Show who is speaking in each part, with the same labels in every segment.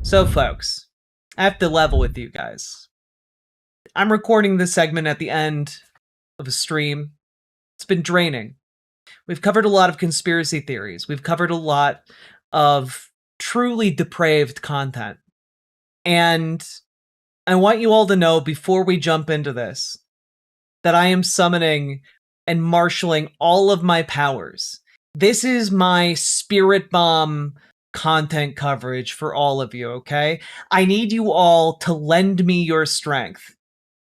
Speaker 1: So, folks, I have to level with you guys. I'm recording this segment at the end of a stream. It's been draining. We've covered a lot of conspiracy theories. We've covered a lot of truly depraved content. And I want you all to know before we jump into this that I am summoning and marshaling all of my powers. This is my spirit bomb content coverage for all of you, okay? I need you all to lend me your strength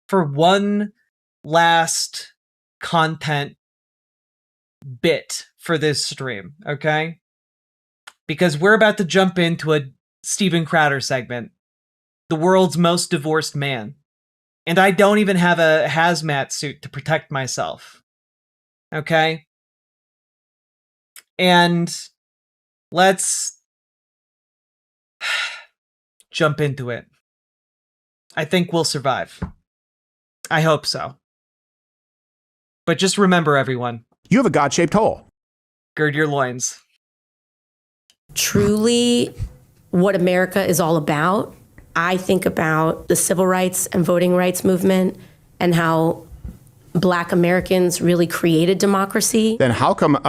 Speaker 1: for one last content bit for this stream, okay? Because we're about to jump into a Steven Crowder segment, the world's most divorced man. And I don't even have a hazmat suit to protect myself. Okay? And let's jump into it. I think we'll survive. I hope so. But just remember, everyone.
Speaker 2: You have a God-shaped hole.
Speaker 1: Gird your loins.
Speaker 3: Truly, what America is all about, I think about the civil rights and voting rights movement and how Black Americans really created democracy.
Speaker 2: Then how come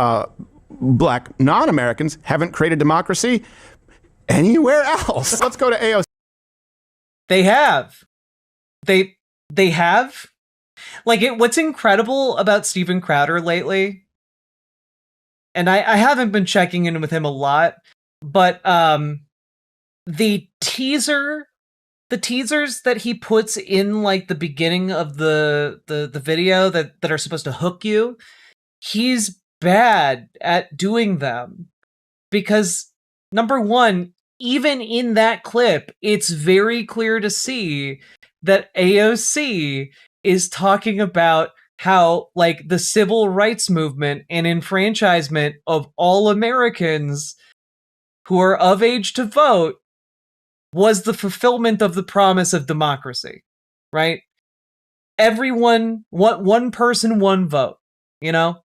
Speaker 2: Black non-Americans haven't created democracy anywhere else? Let's go to AOC.
Speaker 1: They have. They have. Like, what's incredible about Steven Crowder lately, and I haven't been checking in with him a lot, but the teasers that he puts in like the beginning of the video that are supposed to hook you, he's bad at doing them. Because number one, even in that clip, it's very clear to see that AOC is talking about how like the civil rights movement and enfranchisement of all Americans who are of age to vote was the fulfillment of the promise of democracy, right? Everyone, one person, one vote, you know?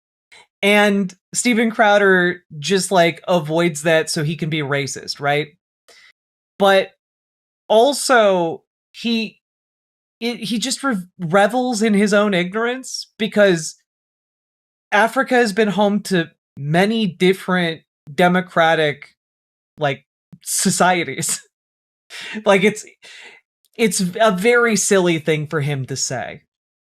Speaker 1: And Steven Crowder just like avoids that so he can be racist, right? But also he just revels in his own ignorance because Africa has been home to many different democratic like societies. Like it's a very silly thing for him to say.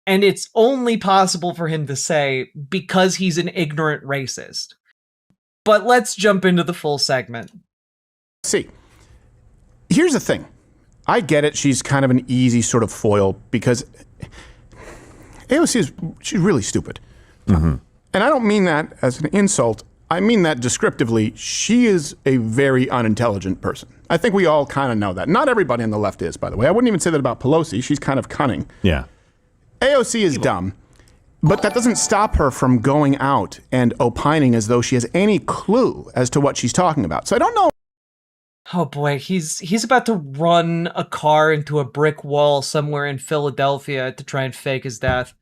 Speaker 1: And it's only possible for him to say because he's an ignorant racist. But let's jump into the full segment.
Speaker 2: See, here's the thing. I get it. She's kind of an easy sort of foil because AOC she's really stupid. Mm-hmm. And I don't mean that as an insult. I mean that descriptively. She is a very unintelligent person. I think we all kind of know that. Not everybody on the left is, by the way. I wouldn't even say that about Pelosi. She's kind of cunning.
Speaker 4: Yeah.
Speaker 2: AOC is dumb, but that doesn't stop her from going out and opining as though she has any clue as to what she's talking about. So I don't know.
Speaker 1: Oh boy, he's about to run a car into a brick wall somewhere in Philadelphia to try and fake his death.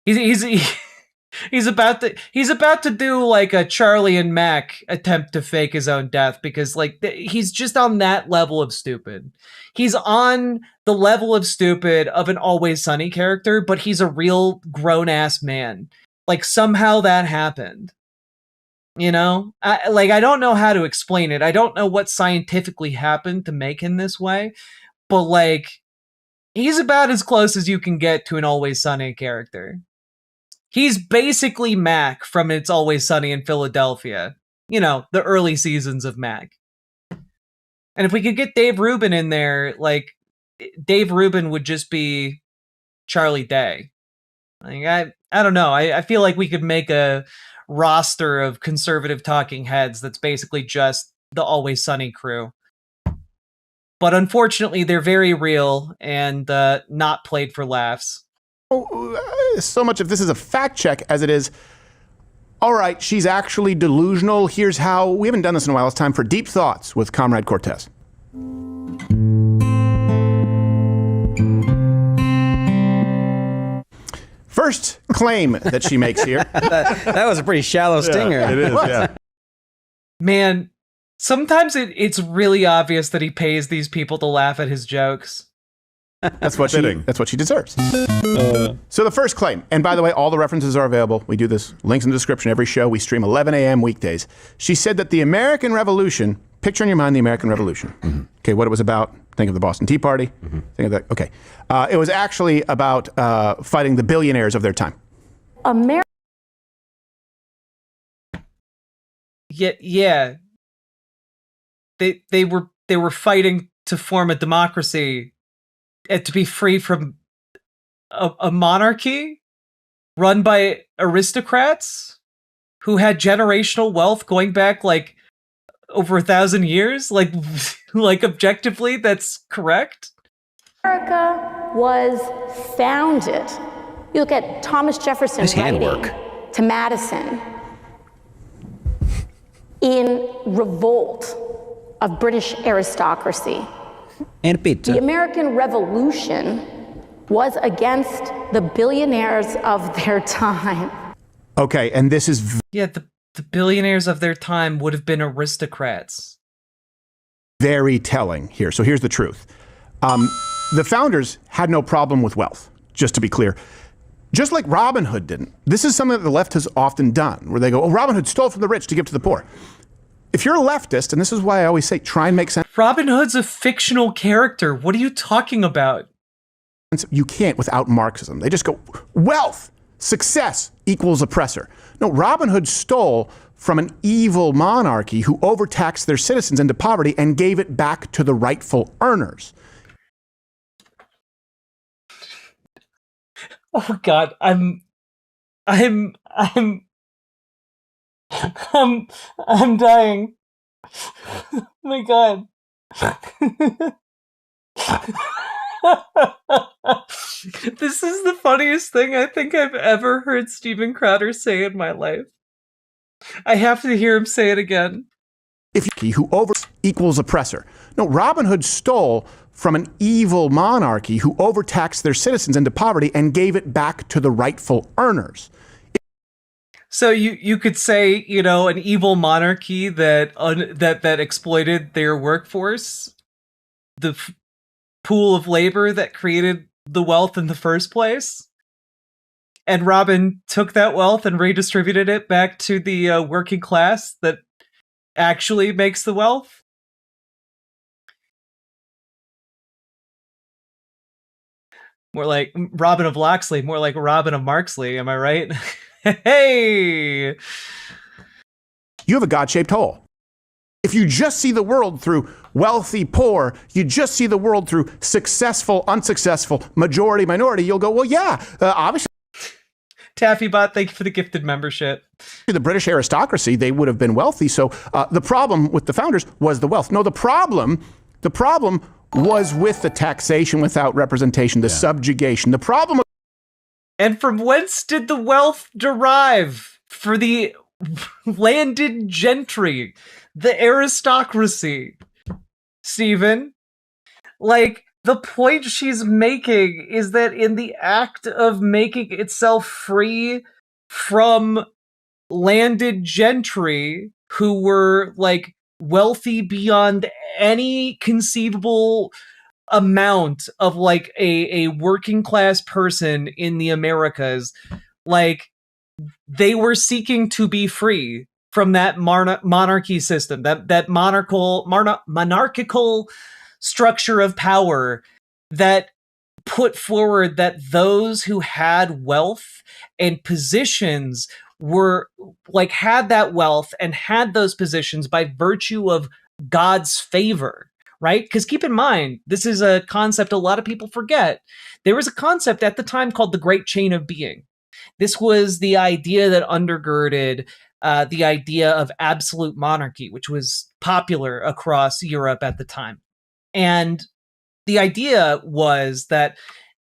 Speaker 1: He's about to do like a Charlie and Mac attempt to fake his own death because like he's just on that level of stupid. He's on the level of stupid of an Always Sunny character, but he's a real grown ass man. Like somehow that happened. You know, I don't know how to explain it. I don't know what scientifically happened to make him this way, but like he's about as close as you can get to an Always Sunny character. He's basically Mac from It's Always Sunny in Philadelphia. You know, the early seasons of Mac. And if we could get Dave Rubin in there, like, Dave Rubin would just be Charlie Day. Like, I don't know. I feel like we could make a roster of conservative talking heads that's basically just the Always Sunny crew. But unfortunately, they're very real and not played for laughs.
Speaker 2: So much of this is a fact check as it is, all right, she's actually delusional. Here's how. We haven't done this in a while. It's time for Deep Thoughts with Comrade Cortez. First claim that she makes here.
Speaker 4: that was a pretty shallow stinger.
Speaker 2: Yeah, it is, yeah.
Speaker 1: Man, Sometimes it's really obvious that he pays these people to laugh at his jokes.
Speaker 2: That's what she deserves. So the first claim, and by the way, all the references are available. We do this, links in the description every show. We stream 11 a.m. weekdays. She said that the American Revolution, picture in your mind the American Revolution. Mm-hmm. Okay, what it was about, think of the Boston Tea Party. Mm-hmm. Think of that, okay. It was actually about fighting the billionaires of their time.
Speaker 1: Yeah. They were fighting to form a democracy, to be free from a monarchy run by aristocrats who had generational wealth going back like over 1,000 years. Like objectively, that's correct.
Speaker 4: America was founded. You look at Thomas Jefferson writing to Madison in revolt of British aristocracy.
Speaker 5: And pizza.
Speaker 4: The American Revolution was against the billionaires of their time.
Speaker 2: Okay, and this is...
Speaker 1: Yeah, the billionaires of their time would have been aristocrats.
Speaker 2: Very telling here. So here's the truth. The founders had no problem with wealth, just to be clear. Just like Robin Hood didn't. This is something that the left has often done, where they go, oh, Robin Hood stole from the rich to give to the poor. If you're a leftist, and this is why I always say, try and make sense.
Speaker 1: Robin Hood's a fictional character. What are you talking about?
Speaker 2: You can't without Marxism. They just go, wealth, success equals oppressor. No, Robin Hood stole from an evil monarchy who overtaxed their citizens into poverty and gave it back to the rightful earners.
Speaker 1: Oh God, I'm dying. Oh my God. This is the funniest thing I think I've ever heard Steven Crowder say in my life. I have to hear him say it again.
Speaker 2: Who over equals oppressor. No, Robin Hood stole from an evil monarchy who overtaxed their citizens into poverty and gave it back to the rightful earners.
Speaker 1: So you could say, you know, an evil monarchy that exploited their workforce, the pool of labor that created the wealth in the first place. And Robin took that wealth and redistributed it back to the working class that actually makes the wealth. More like Robin of Locksley, more like Robin of Marksley, am I right? Hey!
Speaker 2: You have a God-shaped hole. If you just see the world through wealthy, poor, you just see the world through successful, unsuccessful, majority, minority, you'll go, well, yeah, obviously.
Speaker 1: TaffyBot, thank you for the gifted membership.
Speaker 2: The British aristocracy, they would have been wealthy. So the problem with the founders was the wealth. No, the problem was with the taxation without representation, the subjugation. The problem.
Speaker 1: And from whence did the wealth derive for the landed gentry, the aristocracy? Stephen, like, the point she's making is that in the act of making itself free from landed gentry who were, like, wealthy beyond any conceivable amount of, like, a working class person in the Americas, like, they were seeking to be free from that monarchy system, that monarchical structure of power that put forward that those who had wealth and positions were, like, had that wealth and had those positions by virtue of God's favor, right? Because keep in mind, this is a concept a lot of people forget. There was a concept at the time called the Great Chain of Being. This was the idea that undergirded the idea of absolute monarchy, which was popular across Europe at the time. And the idea was that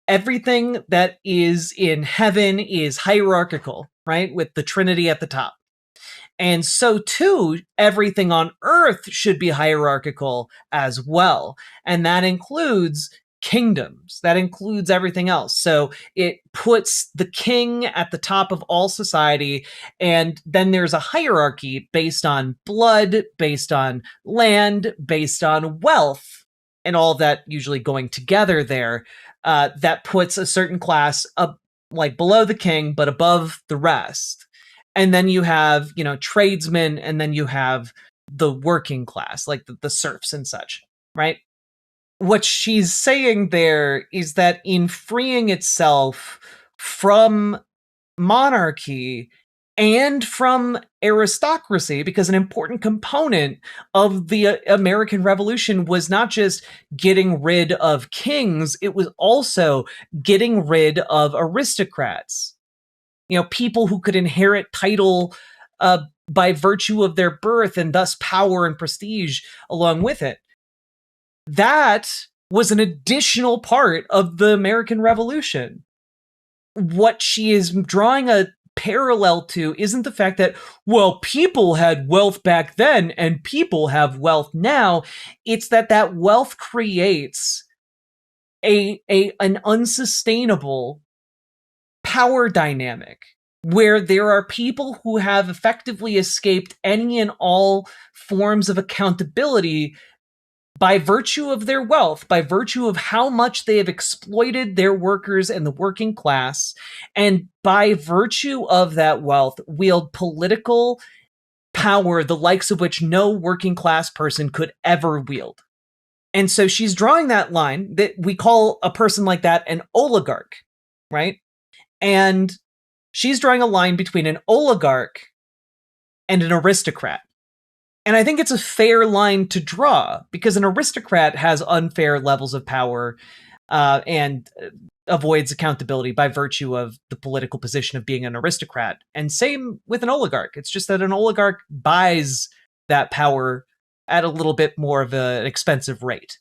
Speaker 1: everything that is in heaven is hierarchical, right? With the Trinity at the top. And so too, everything on earth should be hierarchical as well. And that includes kingdoms. That includes everything else. So it puts the king at the top of all society, and then there's a hierarchy based on blood, based on land, based on wealth, and all that usually going together there. That puts a certain class up, like below the king, but above the rest. And then you have, tradesmen, and then you have the working class, like the serfs and such, right? What she's saying there is that in freeing itself from monarchy and from aristocracy, because an important component of the American Revolution was not just getting rid of kings, it was also getting rid of aristocrats. People who could inherit title by virtue of their birth, and thus power and prestige along with it. That was an additional part of the American Revolution. What she is drawing a parallel to isn't the fact that, well, people had wealth back then and people have wealth now. It's that wealth creates an unsustainable power dynamic where there are people who have effectively escaped any and all forms of accountability by virtue of their wealth, by virtue of how much they have exploited their workers and the working class, and by virtue of that wealth, wield political power, the likes of which no working class person could ever wield. And so she's drawing that line that we call a person like that an oligarch, right? And she's drawing a line between an oligarch and an aristocrat. And I think it's a fair line to draw, because an aristocrat has unfair levels of power and avoids accountability by virtue of the political position of being an aristocrat. And same with an oligarch. It's just that an oligarch buys that power at a little bit more of an expensive rate.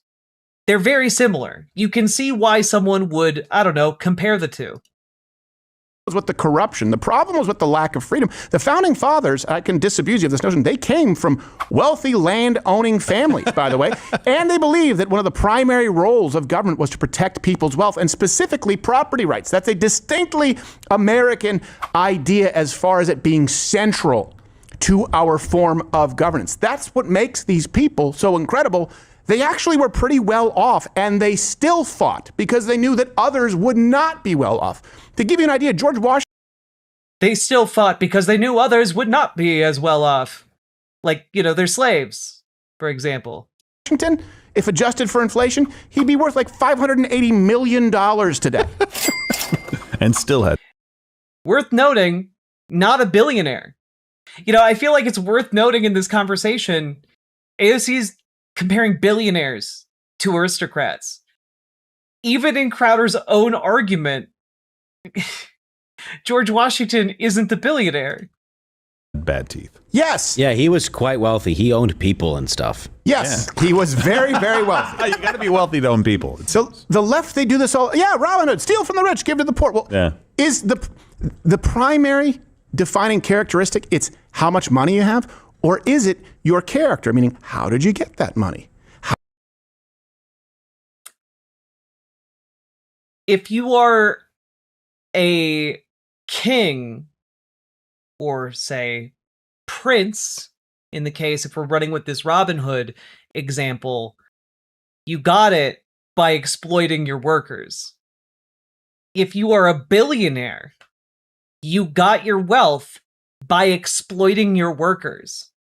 Speaker 1: They're very similar. You can see why someone would, compare the two.
Speaker 2: Was with the corruption. The problem was with the lack of freedom. The founding fathers, I can disabuse you of this notion, they came from wealthy land-owning families, by the way, and they believed that one of the primary roles of government was to protect people's wealth, and specifically property rights. That's a distinctly American idea as far as it being central to our form of governance. That's what makes these people so incredible. They actually were pretty well off, and they still fought because they knew that others would not be well off. To give you an idea, George Washington...
Speaker 1: They still fought because they knew others would not be as well off. Like, their slaves, for example.
Speaker 2: Washington, if adjusted for inflation, he'd be worth like $580 million today.
Speaker 5: And still had...
Speaker 1: Worth noting, not a billionaire. I feel like it's worth noting in this conversation, AOC's comparing billionaires to aristocrats. Even in Crowder's own argument, George Washington isn't the billionaire.
Speaker 5: Bad teeth.
Speaker 2: Yes.
Speaker 6: Yeah, he was quite wealthy. He owned people and stuff.
Speaker 2: Yes, yeah. He was very, very wealthy.
Speaker 5: You got to be wealthy to own people.
Speaker 2: So the left, they do this all. Yeah, Robin Hood, steal from the rich, give to the poor. Well,
Speaker 5: yeah.
Speaker 2: Is the primary defining characteristic, it's how much money you have, or is it your character? Meaning, how did you get that money?
Speaker 1: If you are a king, or say prince, in the case, if we're running with this Robin Hood example, you got it by exploiting your workers. If you are a billionaire, you got your wealth by exploiting your workers.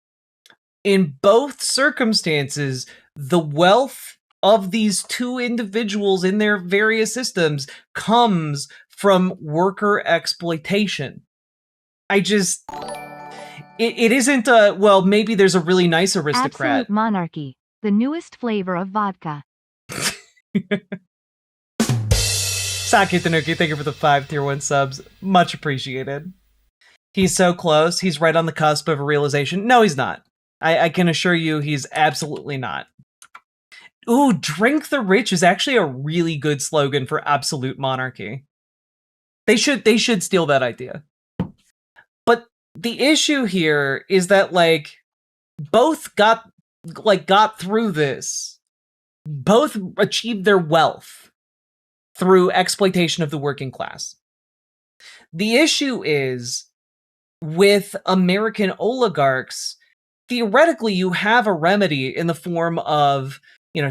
Speaker 1: In both circumstances, the wealth of these two individuals in their various systems comes from worker exploitation. It isn't maybe there's a really nice aristocrat.
Speaker 7: Absolute monarchy, the newest flavor of vodka.
Speaker 1: Saki Tanuki, thank you for the 5 tier 1 subs. Much appreciated. He's so close. He's right on the cusp of a realization. No, he's not. I can assure you he's absolutely not. Ooh, drink the rich is actually a really good slogan for absolute monarchy. They should steal that idea. But the issue here is that both got through this. Both achieved their wealth. through exploitation of the working class. The issue is with American oligarchs, theoretically, you have a remedy in the form of,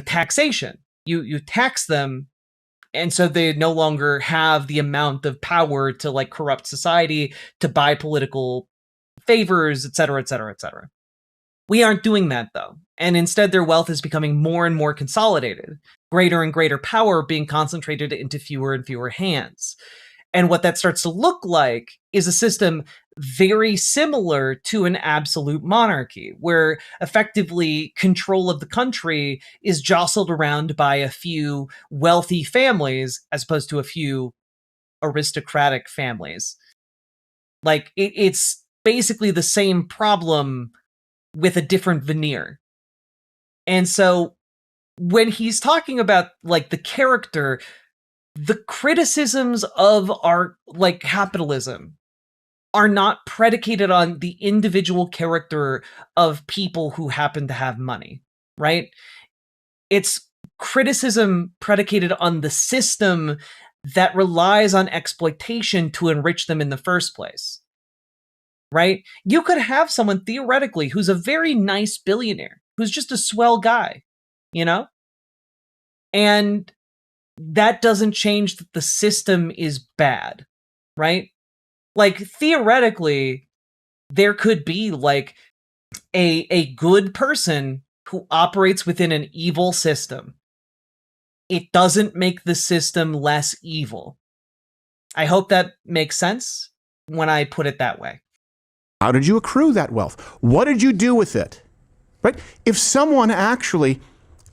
Speaker 1: taxation. You tax them, and so they no longer have the amount of power to like corrupt society, to buy political favors, et cetera, et cetera, et cetera. We aren't doing that though. And instead their wealth is becoming more and more consolidated, greater and greater power being concentrated into fewer and fewer hands. And what that starts to look like is a system very similar to an absolute monarchy, where effectively control of the country is jostled around by a few wealthy families as opposed to a few aristocratic families. Like, it's basically the same problem with a different veneer. And so when he's talking about like the character, the criticisms of our like capitalism are not predicated on the individual character of people who happen to have money, right? It's criticism predicated on the system that relies on exploitation to enrich them in the first place, right? You could have someone theoretically who's a very nice billionaire, who's just a swell guy, and that doesn't change that the system is bad, right? Like, theoretically, there could be like a good person who operates within an evil system. It doesn't make the system less evil. I hope that makes sense when I put it that way.
Speaker 2: How did you accrue that wealth? What did you do with it? Right? If someone actually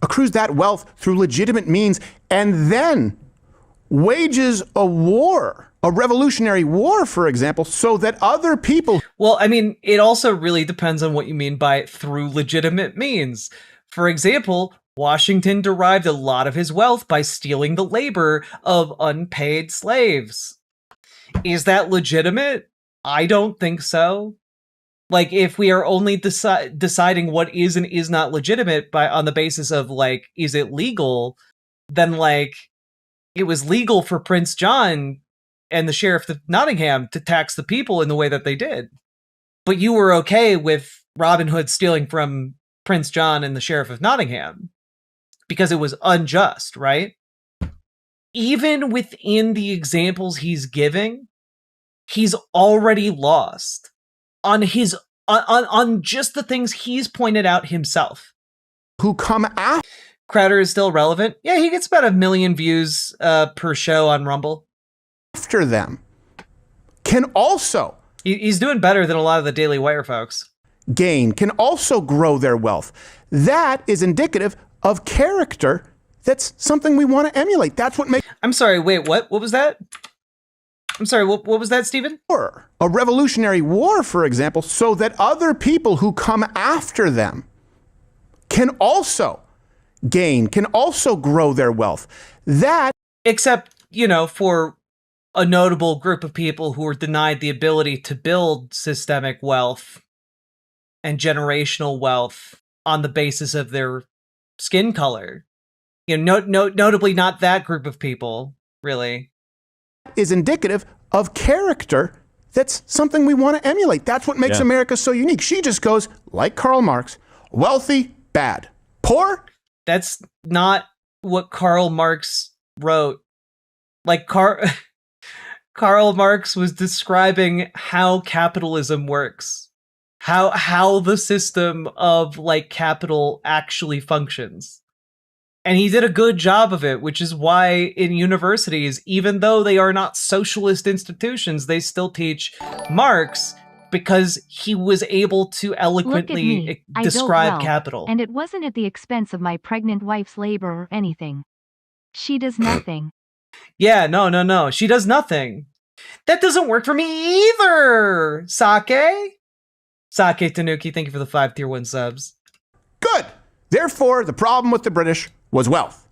Speaker 2: accrues that wealth through legitimate means and then wages a war, a revolutionary war, for example, so that other people...
Speaker 1: Well, I mean, it also really depends on what you mean by through legitimate means. For example, Washington derived a lot of his wealth by stealing the labor of unpaid slaves. Is that legitimate? I don't think so. Like, if we are only deciding what is and is not legitimate on the basis of, like, is it legal, then, like, it was legal for Prince John and the Sheriff of Nottingham to tax the people in the way that they did. But you were okay with Robin Hood stealing from Prince John and the Sheriff of Nottingham because it was unjust, right? Even within the examples he's giving, he's already lost on his on just the things he's pointed out himself.
Speaker 2: Who come after
Speaker 1: Crowder is still relevant. Yeah, he gets about 1 million views per show on Rumble.
Speaker 2: After them can also...
Speaker 1: He's doing better than a lot of the Daily Wire folks.
Speaker 2: Gain, can also grow their wealth. That is indicative of character. That's something we want to emulate. That's what makes...
Speaker 1: I'm sorry, wait, what? What was that? I'm sorry, what was that, Stephen?
Speaker 2: A revolutionary war, for example, so that other people who come after them can also gain, can also grow their wealth. That...
Speaker 1: Except, for a notable group of people who were denied the ability to build systemic wealth and generational wealth on the basis of their skin color. Notably not that group of people, really.
Speaker 2: Is indicative of character. That's something we want to emulate. That's what makes America so unique. She just goes, like Karl Marx, wealthy, bad. Poor?
Speaker 1: That's not what Karl Marx wrote. Like, Karl Marx was describing how capitalism works. How the system of, like, capital actually functions. And he did a good job of it, which is why in universities, even though they are not socialist institutions, they still teach Marx, because he was able to eloquently describe capital.
Speaker 7: And it wasn't at the expense of my pregnant wife's labor or anything. She does nothing.
Speaker 1: Yeah, no. She does nothing. That doesn't work for me either, Sake. Sake Tanuki, thank you for the 5 tier 1 subs.
Speaker 2: Good. Therefore, the problem with the British was wealth,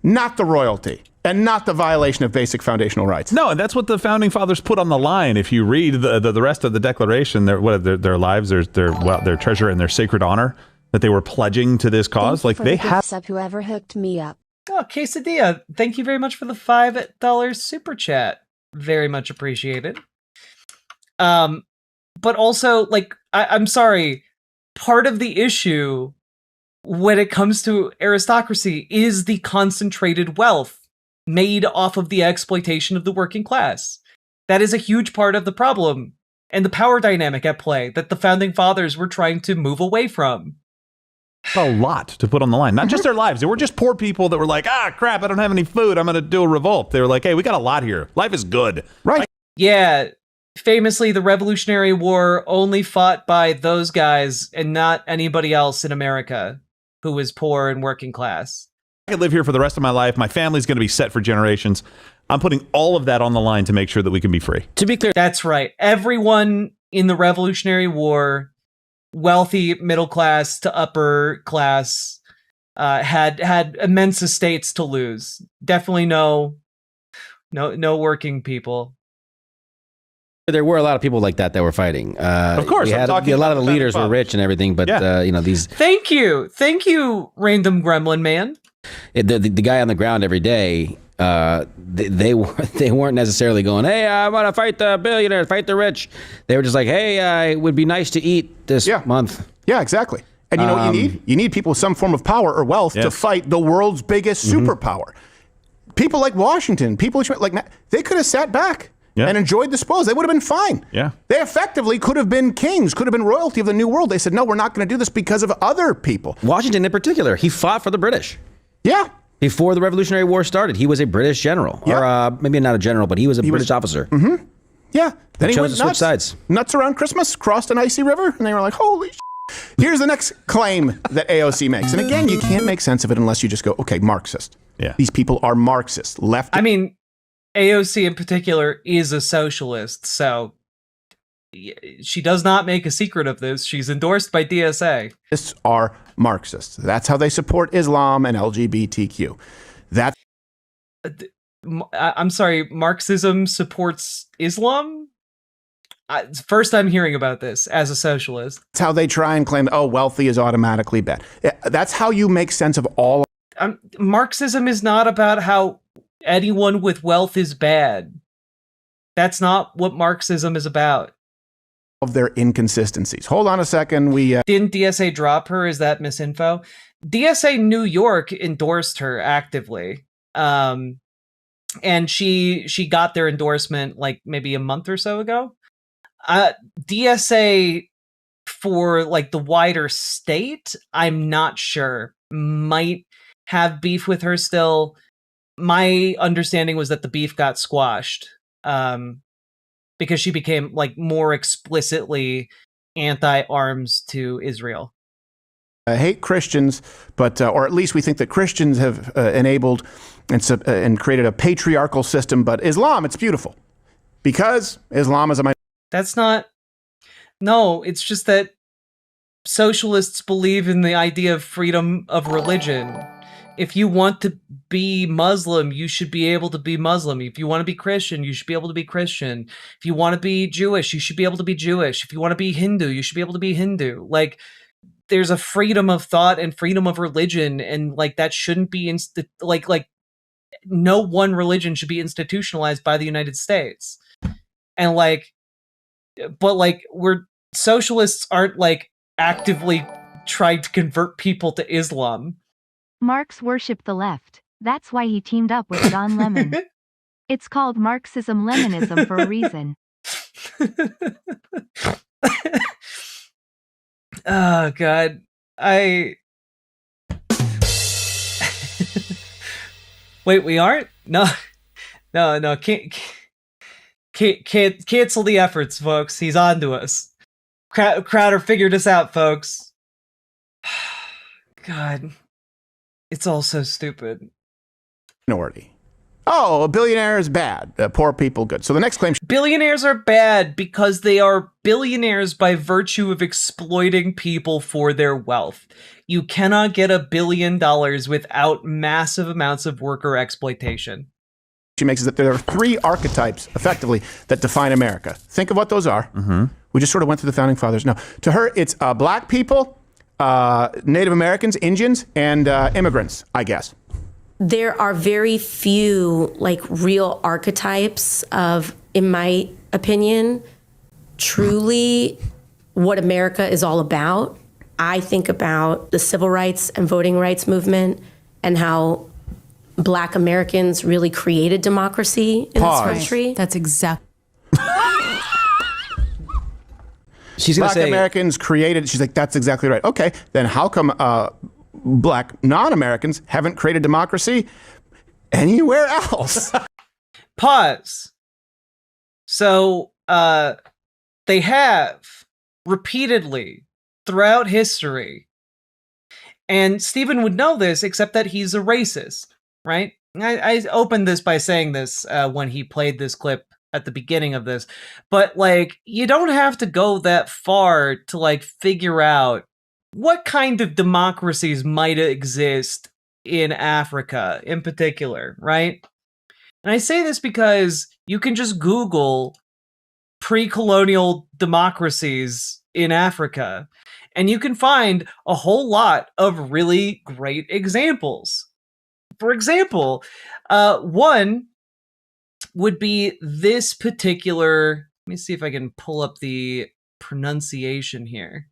Speaker 2: not the royalty, and not the violation of basic foundational rights.
Speaker 5: No, and that's what the founding fathers put on the line. If you read the rest of the Declaration, their lives, their treasure, and their sacred honor that they were pledging to this cause, like they have.
Speaker 8: Whoever hooked me up.
Speaker 1: Oh, Quesadilla, thank you very much for the $5 super chat. Very much appreciated. But also, like, I'm sorry, part of the issue when it comes to aristocracy is the concentrated wealth made off of the exploitation of the working class. That is a huge part of the problem and the power dynamic at play that the founding fathers were trying to move away from.
Speaker 5: A lot to put on the line. Not just their lives. They were just poor people that were like, crap, I don't have any food. I'm going to do a revolt. They were like, hey, we got a lot here. Life is good.
Speaker 2: Right.
Speaker 1: Yeah. Famously, the Revolutionary War only fought by those guys and not anybody else in America who was poor and working class.
Speaker 5: I could live here for the rest of my life. My family's going to be set for generations. I'm putting all of that on the line to make sure that we can be free.
Speaker 6: To be clear,
Speaker 1: That's right. Everyone in the Revolutionary War, wealthy, middle class to upper class, had immense estates to lose. Definitely no working people.
Speaker 6: there were a lot of people like that were fighting.
Speaker 5: Of course,
Speaker 6: a lot of the leaders were rich and everything, but these.
Speaker 1: Thank you, Random Gremlin Man.
Speaker 6: The guy on the ground every day. They weren't necessarily going, hey, I want to fight the billionaires, fight the rich. They were just like, hey, it would be nice to eat this month.
Speaker 2: Yeah, exactly. And you know what you need? You need people with some form of power or wealth to fight the world's biggest superpower. People like Washington, people like they could have sat back and enjoyed the spoils. They would have been fine.
Speaker 5: Yeah.
Speaker 2: They effectively could have been kings, could have been royalty of the New World. They said, no, we're not going to do this because of other people.
Speaker 6: Washington in particular, he fought for the British.
Speaker 2: Yeah.
Speaker 6: Before the Revolutionary War started, he was a British general. Or maybe not a general, but he was a British officer.
Speaker 2: Mm-hmm. Yeah. Then he
Speaker 6: chose
Speaker 2: went
Speaker 6: to switch sides.
Speaker 2: Nuts around Christmas, crossed an icy river, and they were like, holy shit. Here's the next claim that AOC makes. And again, you can't make sense of it unless you just go, okay, Marxist.
Speaker 5: Yeah.
Speaker 2: These people are Marxist. Left.
Speaker 1: I mean, AOC in particular is a socialist, so she does not make a secret of this. She's endorsed by DSA.
Speaker 2: Are Marxists. That's how they support Islam and LGBTQ. That's.
Speaker 1: I'm sorry, Marxism supports Islam? First I'm hearing about this as a socialist.
Speaker 2: That's how they try and claim, oh, wealthy is automatically bad. That's how you make sense of all.
Speaker 1: Marxism is not about how anyone with wealth is bad. That's not what Marxism is about.
Speaker 2: Of their inconsistencies. Hold on a second.
Speaker 1: Didn't DSA drop her? Is that misinfo? DSA New York endorsed her actively. And she got their endorsement like maybe a month or so ago. DSA for like the wider state, I'm not sure. Might have beef with her still. My understanding was that the beef got squashed because she became like more explicitly anti-arms to Israel.
Speaker 2: I hate Christians, but or at least we think that Christians have enabled and created a patriarchal system. But Islam, it's beautiful because Islam is a minority.
Speaker 1: That's not. No, it's just that socialists believe in the idea of freedom of religion. If you want to be Muslim, you should be able to be Muslim. If you want to be Christian, you should be able to be Christian. If you want to be Jewish, you should be able to be Jewish. If you want to be Hindu, you should be able to be Hindu. Like, there's a freedom of thought and freedom of religion, and like that shouldn't be like no one religion should be institutionalized by the United States. And but we're socialists aren't like actively trying to convert people to Islam.
Speaker 7: Marx worshipped the left. That's why he teamed up with Don Lemon. It's called Marxism-Leninism for a reason.
Speaker 1: Oh God, wait, we aren't? No, can't cancel the efforts, folks. He's on to us. Crowder figured us out, folks. God, it's all so stupid.
Speaker 2: Minority. Oh, a billionaire is bad. Poor people good. So the next claim.
Speaker 1: Billionaires are bad because they are billionaires by virtue of exploiting people for their wealth. You cannot get $1 billion without massive amounts of worker exploitation.
Speaker 2: She makes is that there are 3 archetypes, effectively, that define America. Think of what those are. Mm-hmm. We just sort of went through the founding fathers. No, to her, it's black people, Native Americans, Indians, and immigrants, I guess.
Speaker 3: there are very few like real archetypes of, in my opinion, truly what America is all about. I think about the civil rights and voting rights movement and how Black Americans really created democracy in this country.
Speaker 8: That's exactly.
Speaker 6: She's going to
Speaker 2: Black
Speaker 6: say
Speaker 2: Americans created. She's like, that's exactly right. Okay, then how come Black non-Americans haven't created democracy anywhere else?
Speaker 1: Pause. So, they have repeatedly throughout history, and Stephen would know this, except that he's a racist, right? I opened this by saying this when he played this clip at the beginning of this, but like, you don't have to go that far to like figure out what kind of democracies might exist in Africa in particular, right? And I say this because you can just Google pre-colonial democracies in Africa, and you can find a whole lot of really great examples. For example, one would be this particular, let me see if I can pull up the pronunciation here.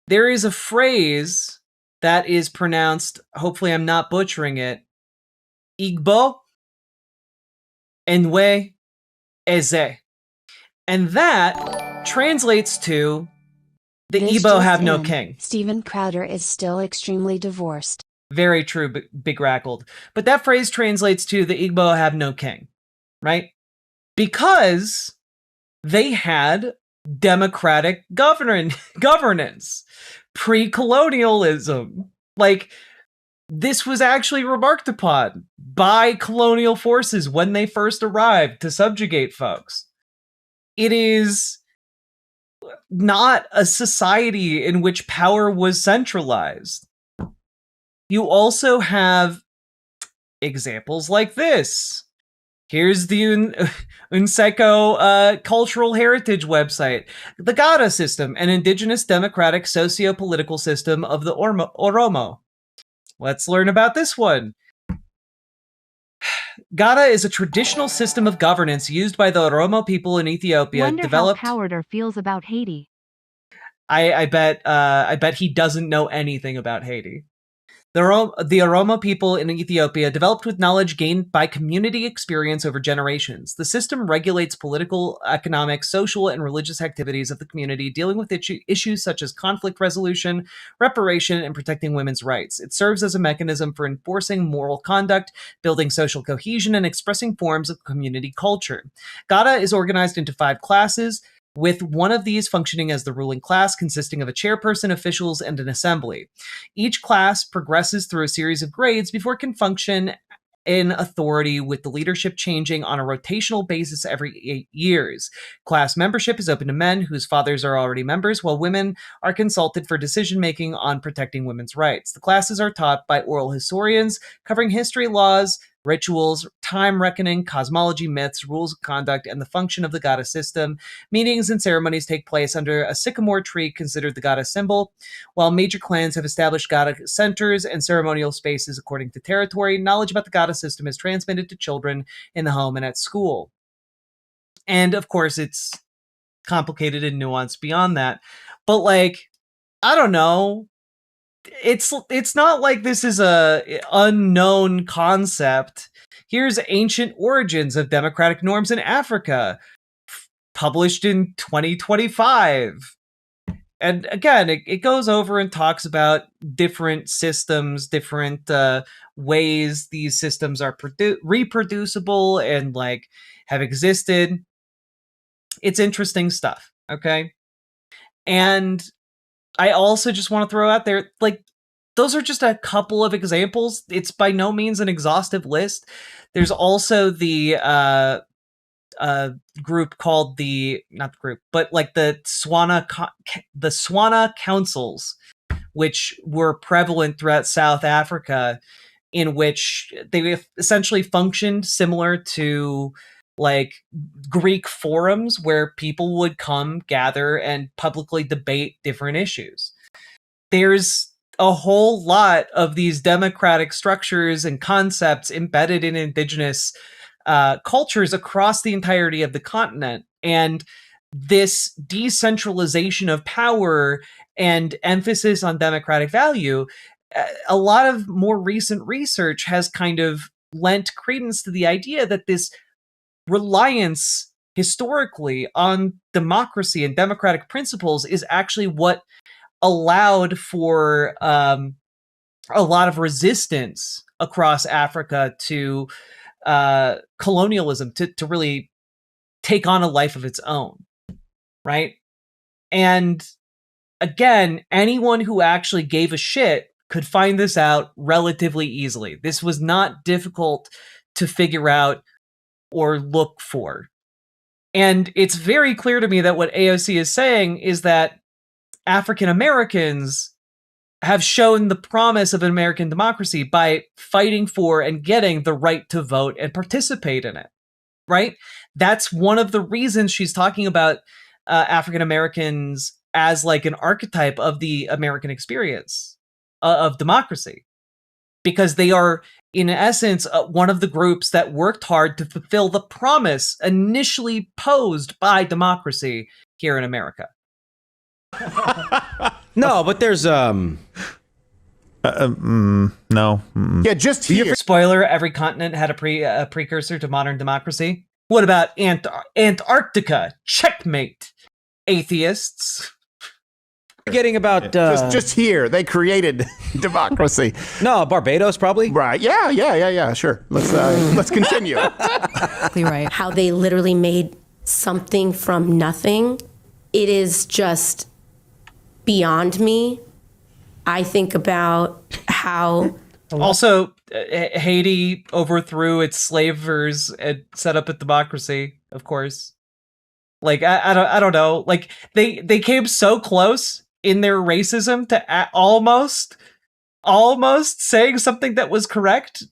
Speaker 1: There is a phrase that is pronounced, hopefully I'm not butchering it, Igbo Enwe Eze. And that translates to the
Speaker 9: This
Speaker 1: Igbo
Speaker 9: just
Speaker 1: have no
Speaker 9: in.
Speaker 1: king.
Speaker 9: Steven Crowder is still extremely divorced.
Speaker 1: Very true, Big Rackled. But that phrase translates to the Igbo have no king, right? Because they had democratic governance, pre-colonialism. Like, this was actually remarked upon by colonial forces when they first arrived to subjugate folks. It is not a society in which power was centralized. You also have examples like this. Here's the Unseko Cultural Heritage website. The Gada system, an indigenous democratic socio-political system of the Oromo. Let's learn about this one. Gada is a traditional system of governance used by the Oromo people in Ethiopia.
Speaker 7: Wonder
Speaker 1: Developed.
Speaker 7: how Powder feels about Haiti.
Speaker 1: I bet he doesn't know anything about Haiti. The Oromo people in Ethiopia developed with knowledge gained by community experience over generations. The system regulates political, economic, social, and religious activities of the community, dealing with issues such as conflict resolution, reparation, and protecting women's rights. It serves as a mechanism for enforcing moral conduct, building social cohesion, and expressing forms of community culture. Gada is organized into 5 classes, with one of these functioning as the ruling class, consisting of a chairperson, officials, and an assembly. Each class progresses through a series of grades before it can function in authority, with the leadership changing on a rotational basis every 8 years. Class membership is open to men whose fathers are already members, while women are consulted for decision-making on protecting women's rights. The classes are taught by oral historians covering history, laws, rituals, time reckoning, cosmology, myths, rules of conduct, and the function of the Gada system. Meetings and ceremonies take place under a sycamore tree, considered the Gada symbol. While major clans have established Gada centers and ceremonial spaces according to territory, knowledge about the Gada system is transmitted to children in the home and at school. And of course, it's complicated and nuanced beyond that. But like, I don't know. It's not like this is a unknown concept. Here's Ancient Origins of Democratic Norms in Africa, published in 2025. And again, it goes over and talks about different systems, different ways these systems are reproducible and like have existed. It's interesting stuff, okay? And I also just want to throw out there, like, those are just a couple of examples. It's by no means an exhaustive list. There's also the group called not the group, but like the Swana councils, which were prevalent throughout South Africa, in which they essentially functioned similar to like Greek forums where people would come gather and publicly debate different issues. There's a whole lot of these democratic structures and concepts embedded in indigenous cultures across the entirety of the continent. And this decentralization of power and emphasis on democratic value, a lot of more recent research has kind of lent credence to the idea that this reliance historically on democracy and democratic principles is actually what allowed for a lot of resistance across Africa to colonialism to really take on a life of its own, right? And again, anyone who actually gave a shit could find this out relatively easily. This was not difficult to figure out or look for. And it's very clear to me that what AOC is saying is that African Americans have shown the promise of an American democracy by fighting for and getting the right to vote and participate in it, right? That's one of the reasons she's talking about African Americans as like an archetype of the American experience of democracy, because they are, in essence, one of the groups that worked hard to fulfill the promise initially posed by democracy here in America.
Speaker 6: No, but there's
Speaker 5: no.
Speaker 2: Yeah, just here.
Speaker 1: Spoiler: every continent had a precursor to modern democracy. What about Antarctica? Checkmate, atheists.
Speaker 6: forgetting about
Speaker 2: Just here, they created democracy.
Speaker 6: no, Barbados probably.
Speaker 2: Right? Yeah. Sure. Let's continue.
Speaker 3: Exactly right. How they literally made something from nothing. It is just beyond me. I think about how
Speaker 1: Also, Haiti overthrew its slavers and set up a democracy, of course. Like, I don't know. Like, they came so close in their racism to almost saying something that was correct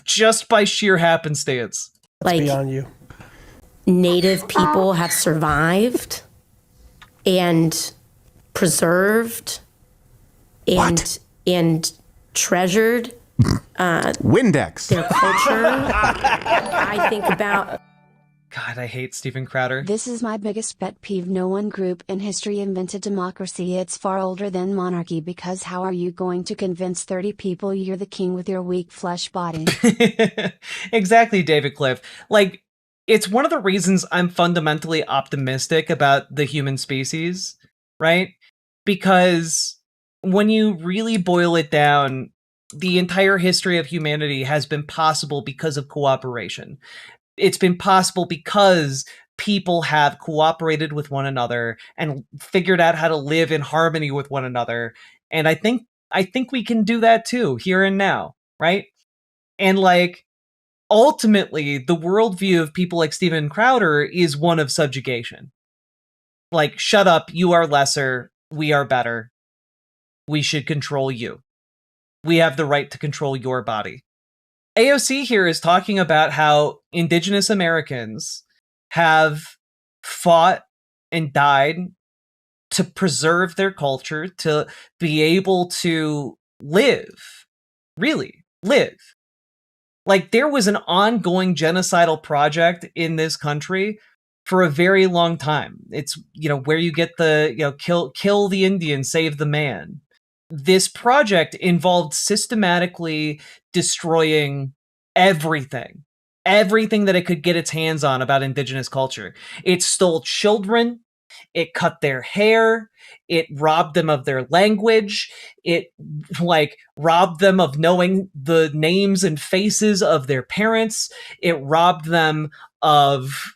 Speaker 1: just by sheer happenstance.
Speaker 3: like
Speaker 8: Beyond you.
Speaker 3: Native people have survived and preserved and treasured
Speaker 2: Windex.
Speaker 3: their culture. I think about
Speaker 1: God, I hate Steven Crowder.
Speaker 9: This is my biggest pet peeve. No one group in history invented democracy. It's far older than monarchy, because how are you going to convince 30 people you're the king with your weak flesh body?
Speaker 1: Exactly, David Cliff. Like, it's one of the reasons I'm fundamentally optimistic about the human species, right? Because when you really boil it down, the entire history of humanity has been possible because of cooperation. It's been possible because people have cooperated with one another and figured out how to live in harmony with one another. And I think we can do that too, here and now, right? And like, ultimately, the worldview of people like Steven Crowder is one of subjugation. Like, shut up, you are lesser, we are better. We should control you. We have the right to control your body. AOC here is talking about how Indigenous Americans have fought and died to preserve their culture, to be able to live, really live. Like, there was an ongoing genocidal project in this country for a very long time. It's, where you get the, kill the Indian, save the man. This project involved systematically destroying everything that it could get its hands on about indigenous culture. It stole children, it cut their hair, it robbed them of their language, it robbed them of knowing the names and faces of their parents, it robbed them of,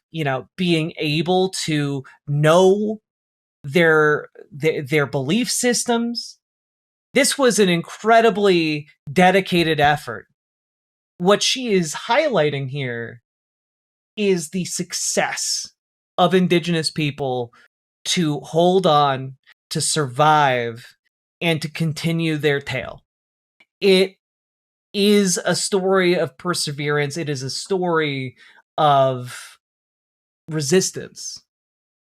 Speaker 1: being able to know their belief systems. This was an incredibly dedicated effort. What she is highlighting here is the success of Indigenous people to hold on, to survive, and to continue their tale. It is a story of perseverance. It is a story of resistance.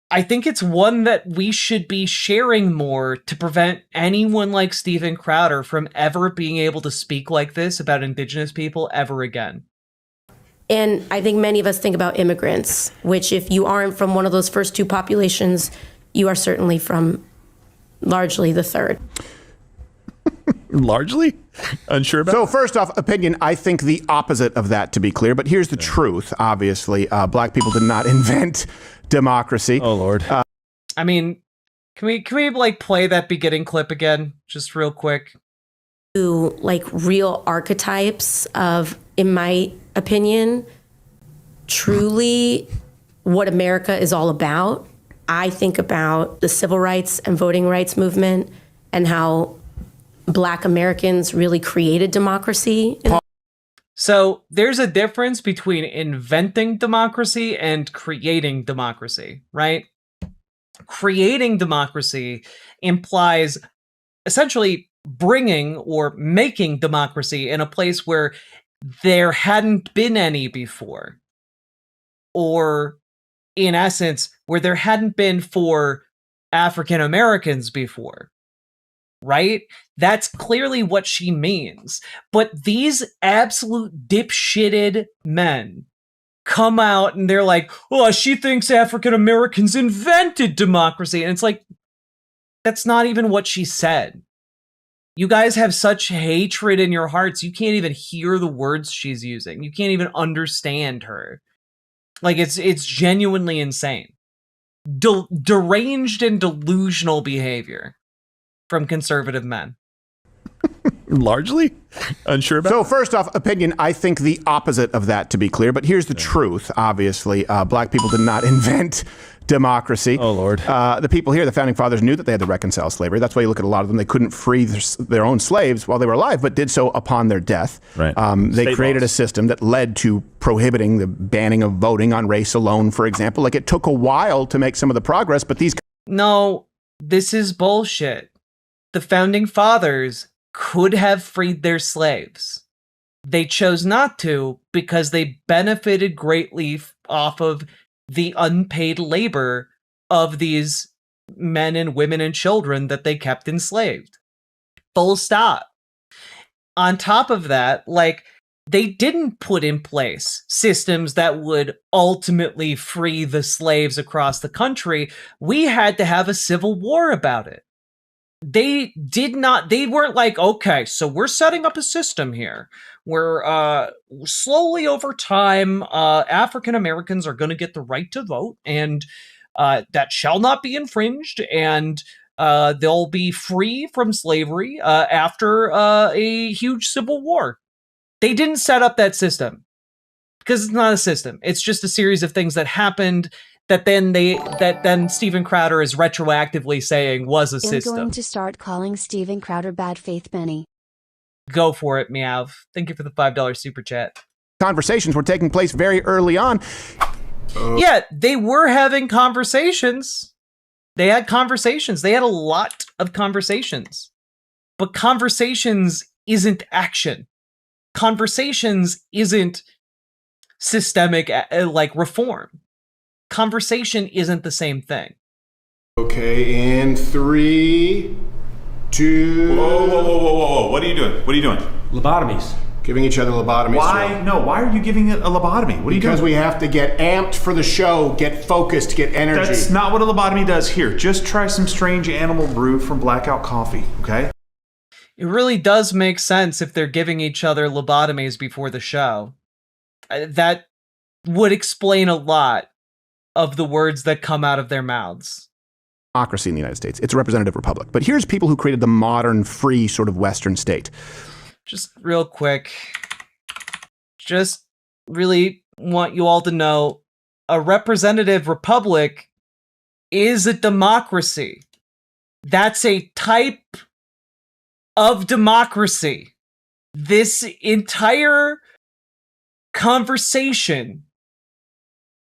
Speaker 1: I think it's one that we should be sharing more to prevent anyone like Steven Crowder from ever being able to speak like this about Indigenous people ever again.
Speaker 3: And I think many of us think about immigrants, which if you aren't from one of those first two populations, you are certainly from largely the third.
Speaker 5: Largely? Unsure about
Speaker 2: So first off, opinion, I think the opposite of that, to be clear. But here's the truth, obviously. Black people did not invent democracy.
Speaker 5: Oh, Lord.
Speaker 1: I mean, can we like play that beginning clip again? Just real quick.
Speaker 3: Like real archetypes of, in my opinion, truly what America is all about. I think about the civil rights and voting rights movement and how Black Americans really created democracy.
Speaker 1: So there's a difference between inventing democracy and creating democracy, right? Creating democracy implies essentially bringing or making democracy in a place where there hadn't been any before. Or, in essence, where there hadn't been for African Americans before. Right? That's clearly what she means. But these absolute dipshitted men come out and they're like, oh, she thinks African Americans invented democracy. And it's like, that's not even what she said. You guys have such hatred in your hearts, you can't even hear the words she's using. You can't even understand her. Like, it's genuinely insane. Deranged and delusional behavior from conservative men.
Speaker 5: Largely? Unsure about
Speaker 2: So first off, opinion, I think the opposite of that, to be clear. But here's the truth, obviously. Black people did not invent democracy.
Speaker 5: Oh, Lord.
Speaker 2: The people here, the founding fathers, knew that they had to reconcile slavery. That's why you look at a lot of them. They couldn't free their own slaves while they were alive, but did so upon their death.
Speaker 5: Right.
Speaker 2: They
Speaker 5: State
Speaker 2: created
Speaker 5: laws.
Speaker 2: a system that led to prohibiting the banning of voting on race alone, for example. Like, it took a while to make some of the progress, but these...
Speaker 1: No, this is bullshit. The founding fathers could have freed their slaves. They chose not to because they benefited greatly off of the unpaid labor of these men and women and children that they kept enslaved. Full stop. On top of that, like, they didn't put in place systems that would ultimately free the slaves across the country. We had to have a civil war about it. They weren't like, okay, so we're setting up a system here where slowly over time, African Americans are going to get the right to vote, and that shall not be infringed, and they'll be free from slavery after a huge civil war. They didn't set up that system because it's not a system. It's just a series of things that happened that then Steven Crowder is retroactively saying was a system.
Speaker 9: I'm going to start calling Steven Crowder Bad Faith Benny.
Speaker 1: Go for it, Meow. Thank you for the $5 super chat.
Speaker 2: conversations were taking place very early on.
Speaker 1: Yeah, they were having conversations. They had conversations. They had a lot of conversations. But conversations isn't action. Conversations isn't systemic like reform. Conversation isn't the same thing.
Speaker 2: Okay, in 3, 2...
Speaker 5: Whoa. What are you doing? What are you doing?
Speaker 8: Lobotomies.
Speaker 2: Giving each other lobotomies.
Speaker 5: Why?
Speaker 2: Joe.
Speaker 5: No, why are you giving it a lobotomy? What are you doing?
Speaker 2: Because we have to get amped for the show, get focused, get energy.
Speaker 5: That's not what a lobotomy does. Here, just try some strange animal brew from Blackout Coffee, okay?
Speaker 1: It really does make sense if they're giving each other lobotomies before the show. That would explain a lot of the words that come out of their mouths.
Speaker 2: Democracy in the United States. It's a representative republic. But here's people who created the modern, free sort of Western state.
Speaker 1: Just real quick, just really want you all to know, a representative republic is a democracy. That's a type of democracy. This entire conversation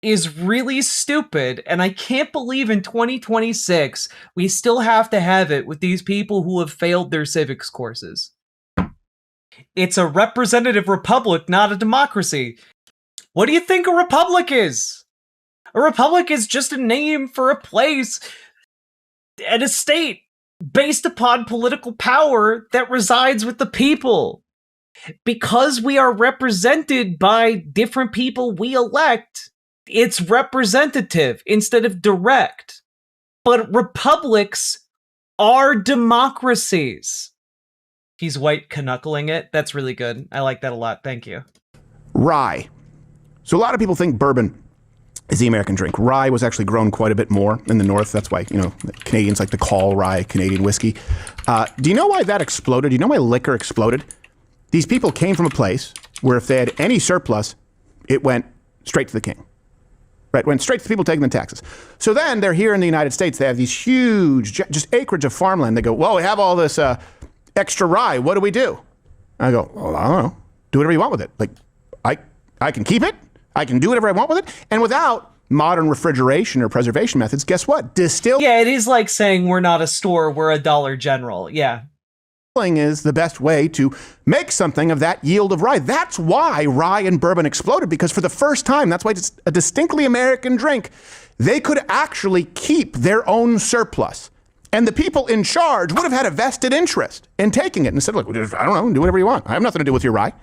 Speaker 1: is really stupid, and I can't believe in 2026 we still have to have it with these people who have failed their civics courses. It's a representative republic, not a democracy. What do you think a republic is? A republic is just a name for a place and a state based upon political power that resides with the people. Because we are represented by different people we elect, it's representative instead of direct. But republics are democracies. He's white knuckling it. That's really good. I like that a lot. Thank you.
Speaker 2: Rye. So a lot of people think bourbon is the American drink. Rye was actually grown quite a bit more in the North. That's why, Canadians like to call rye Canadian whiskey. Do you know why that exploded? Do you know why liquor exploded? These people came from a place where if they had any surplus, it went straight to the king. Right, went straight to the people taking the taxes. So then they're here in the United States. They have these huge, just acreage of farmland. They go, well, we have all this extra rye. What do we do? I go, well, I don't know. Do whatever you want with it. Like, I can keep it. I can do whatever I want with it. And without modern refrigeration or preservation methods, guess what?
Speaker 1: Yeah, it is like saying we're not a store, we're a Dollar General. Yeah.
Speaker 2: Is the best way to make something of that yield of rye. That's why rye and bourbon exploded, because for the first time, that's why it's a distinctly American drink, they could actually keep their own surplus. And the people in charge would have had a vested interest in taking it and said, look, I don't know, do whatever you want. I have nothing to do with your rye.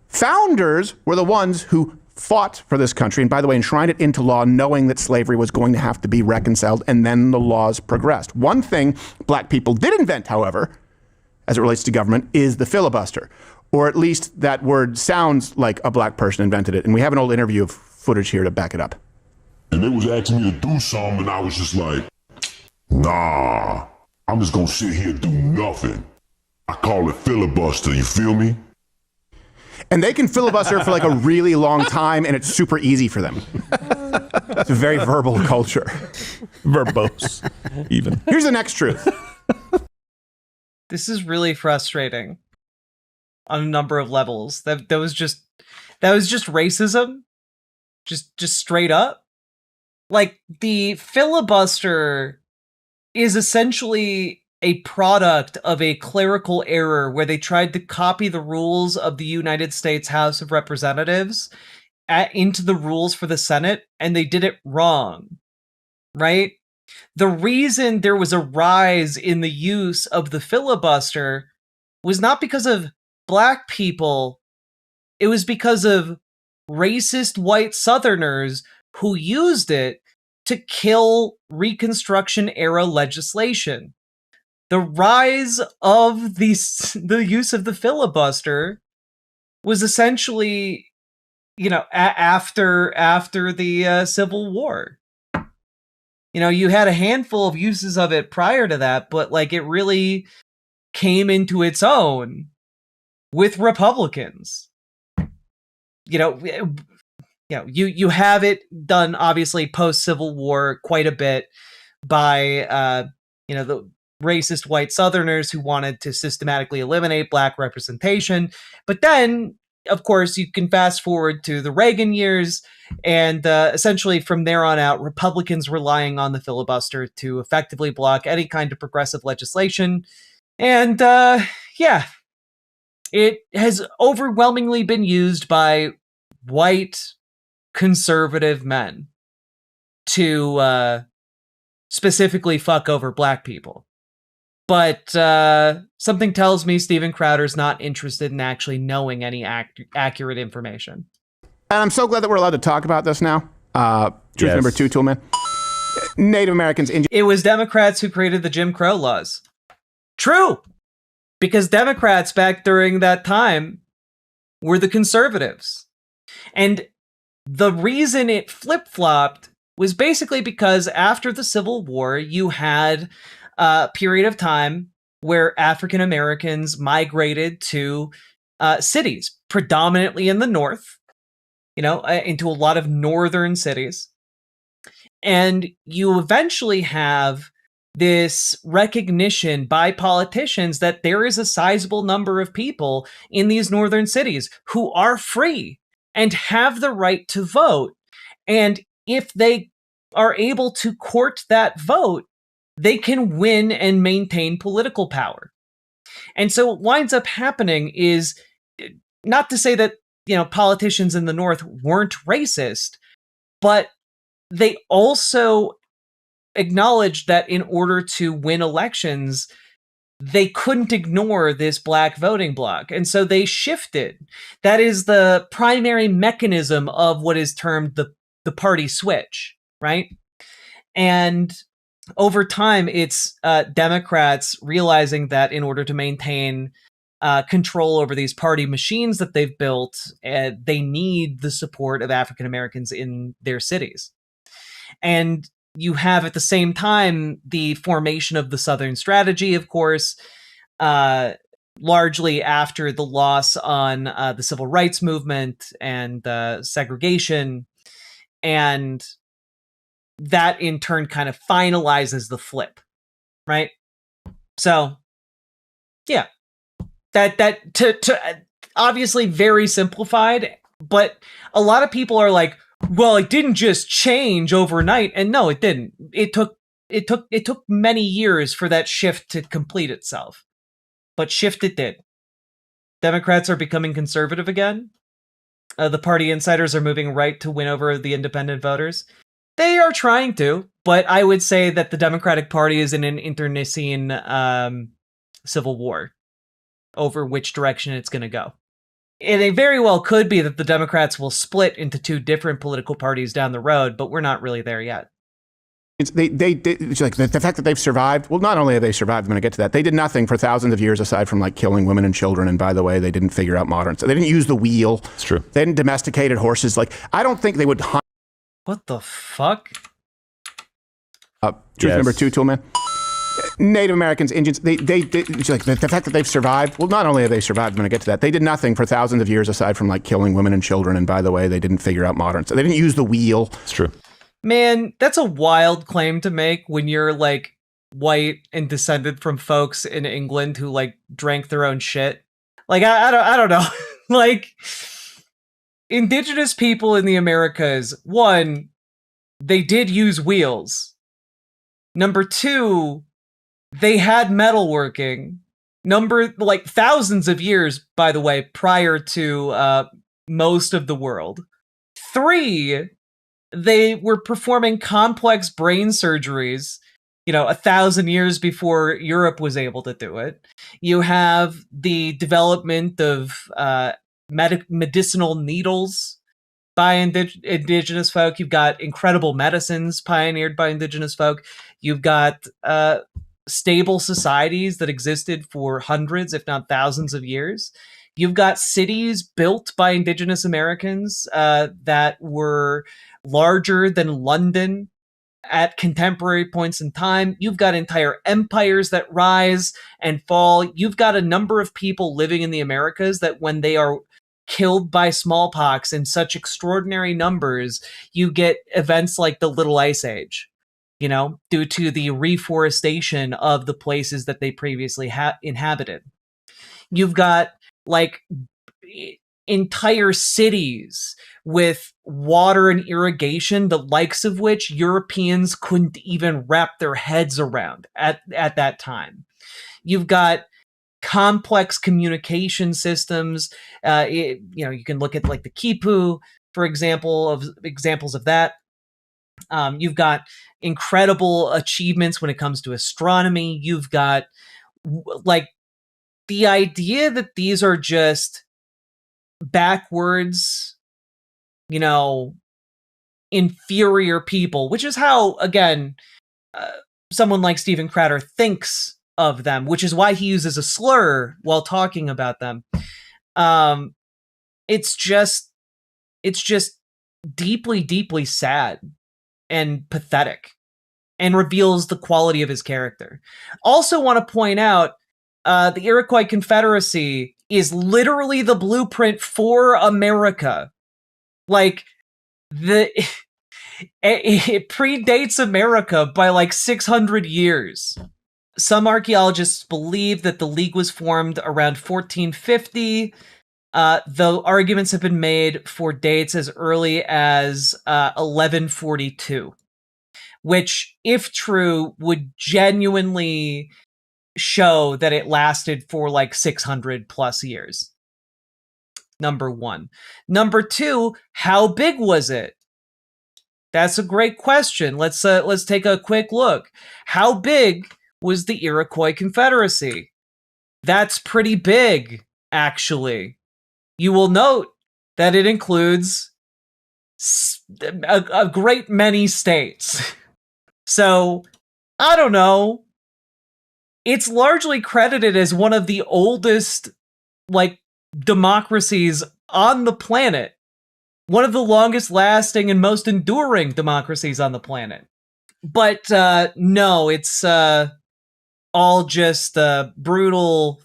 Speaker 2: Founders were the ones who fought for this country, and by the way, enshrined it into law, knowing that slavery was going to have to be reconciled, and then the laws progressed. One thing black people did invent, however, as it relates to government, is the filibuster. Or at least that word sounds like a black person invented it. And we have an old interview of footage here to back it up.
Speaker 8: And they was asking me to do something, and I was just like, nah, I'm just gonna sit here and do nothing. I call it filibuster, you feel me?
Speaker 2: And they can filibuster for like a really long time, and it's super easy for them. It's a very verbal culture.
Speaker 5: Verbose, even.
Speaker 2: Here's the next truth.
Speaker 1: This is really frustrating on a number of levels. That was just racism, just straight up. Like, the filibuster is essentially a product of a clerical error where they tried to copy the rules of the United States House of Representatives into the rules for the Senate, and they did it wrong, right? The reason there was a rise in the use of the filibuster was not because of black people. It was because of racist white Southerners who used it to kill Reconstruction era legislation. The rise of the use of the filibuster was essentially, after the Civil War. You had a handful of uses of it prior to that, but it really came into its own with Republicans. You have it done obviously post Civil War quite a bit by the racist white Southerners who wanted to systematically eliminate black representation. But then, of course, you can fast forward to the Reagan years, and essentially from there on out, Republicans relying on the filibuster to effectively block any kind of progressive legislation. And it has overwhelmingly been used by white conservative men to specifically fuck over black people. But something tells me Steven Crowder's not interested in actually knowing any accurate information.
Speaker 2: And I'm so glad that we're allowed to talk about this now. Truth number 2, Toolman. Native Americans.
Speaker 1: It was Democrats who created the Jim Crow laws. True. Because Democrats back during that time were the conservatives. And the reason it flip-flopped was basically because after the Civil War, you had a period of time where African Americans migrated to cities, predominantly in the North, into a lot of northern cities. And you eventually have this recognition by politicians that there is a sizable number of people in these northern cities who are free and have the right to vote. And if they are able to court that vote, they can win and maintain political power. And so what winds up happening is, not to say that, politicians in the North weren't racist, but they also acknowledged that in order to win elections, they couldn't ignore this black voting bloc. And so they shifted. That is the primary mechanism of what is termed the party switch, right? And over time, it's Democrats realizing that in order to maintain control over these party machines that they've built, they need the support of African Americans in their cities. And you have at the same time the formation of the Southern Strategy, of course, largely after the loss on the civil rights movement and segregation. And that in turn kind of finalizes the flip, right? So, yeah, that to obviously very simplified, but a lot of people are like, well, it didn't just change overnight, and no, it didn't. It took many years for that shift to complete itself, but shift it did. Democrats are becoming conservative again. The party insiders are moving right to win over the independent voters. They are trying to, but I would say that the Democratic Party is in an internecine civil war over which direction it's going to go. And it very well could be that the Democrats will split into two different political parties down the road, but we're not really there yet.
Speaker 2: It's like the fact that they've survived. Well, not only have they survived, I'm going to get to that. They did nothing for thousands of years aside from like killing women and children. And by the way, they didn't figure out modern. So they didn't use the wheel.
Speaker 5: It's true.
Speaker 2: They didn't domesticated horses. Like, I don't think they would hunt.
Speaker 1: What the fuck?
Speaker 2: Truth number 2, Toolman. Native Americans, Indians, they like the fact that they've survived. Well, not only have they survived, I'm going to get to that. They did nothing for thousands of years aside from like killing women and children. And by the way, they didn't figure out modern. So they didn't use the wheel.
Speaker 5: It's true.
Speaker 1: Man, that's a wild claim to make when you're like white and descended from folks in England who like drank their own shit. Like I don't know. Like, indigenous people in the Americas, one, they did use wheels. Number 2, they had metalworking. Like thousands of years, by the way, prior to most of the world. 3, they were performing complex brain surgeries, 1,000 years before Europe was able to do it. You have the development of medicinal needles by indigenous folk. You've got incredible medicines pioneered by indigenous folk. You've got stable societies that existed for hundreds, if not thousands of years. You've got cities built by indigenous Americans that were larger than London at contemporary points in time. You've got entire empires that rise and fall. You've got a number of people living in the Americas that when they are killed by smallpox in such extraordinary numbers, you get events like the Little Ice Age, due to the reforestation of the places that they previously inhabited. You've got like entire cities with water and irrigation, the likes of which Europeans couldn't even wrap their heads around at that time. You've got complex communication systems. You can look at like the Quipu, for examples of that. You've got incredible achievements when it comes to astronomy. You've got like the idea that these are just backwards, inferior people, which is how, again, someone like Steven Crowder thinks of them, which is why he uses a slur while talking about them. It's just deeply, deeply sad and pathetic, and reveals the quality of his character. Also want to point out, the Iroquois Confederacy is literally the blueprint for America. Like, it predates America by like 600 years. Some archaeologists believe that the League was formed around 1450, though arguments have been made for dates as early as 1142, which, if true, would genuinely show that it lasted for like 600 plus years. Number 1. Number 2, how big was it? That's a great question. Let's take a quick look. How big was the Iroquois Confederacy? That's pretty big, actually. You will note that it includes a great many states. So, I don't know. It's largely credited as one of the oldest, like, democracies on the planet. One of the longest lasting and most enduring democracies on the planet. But no, it's all just brutal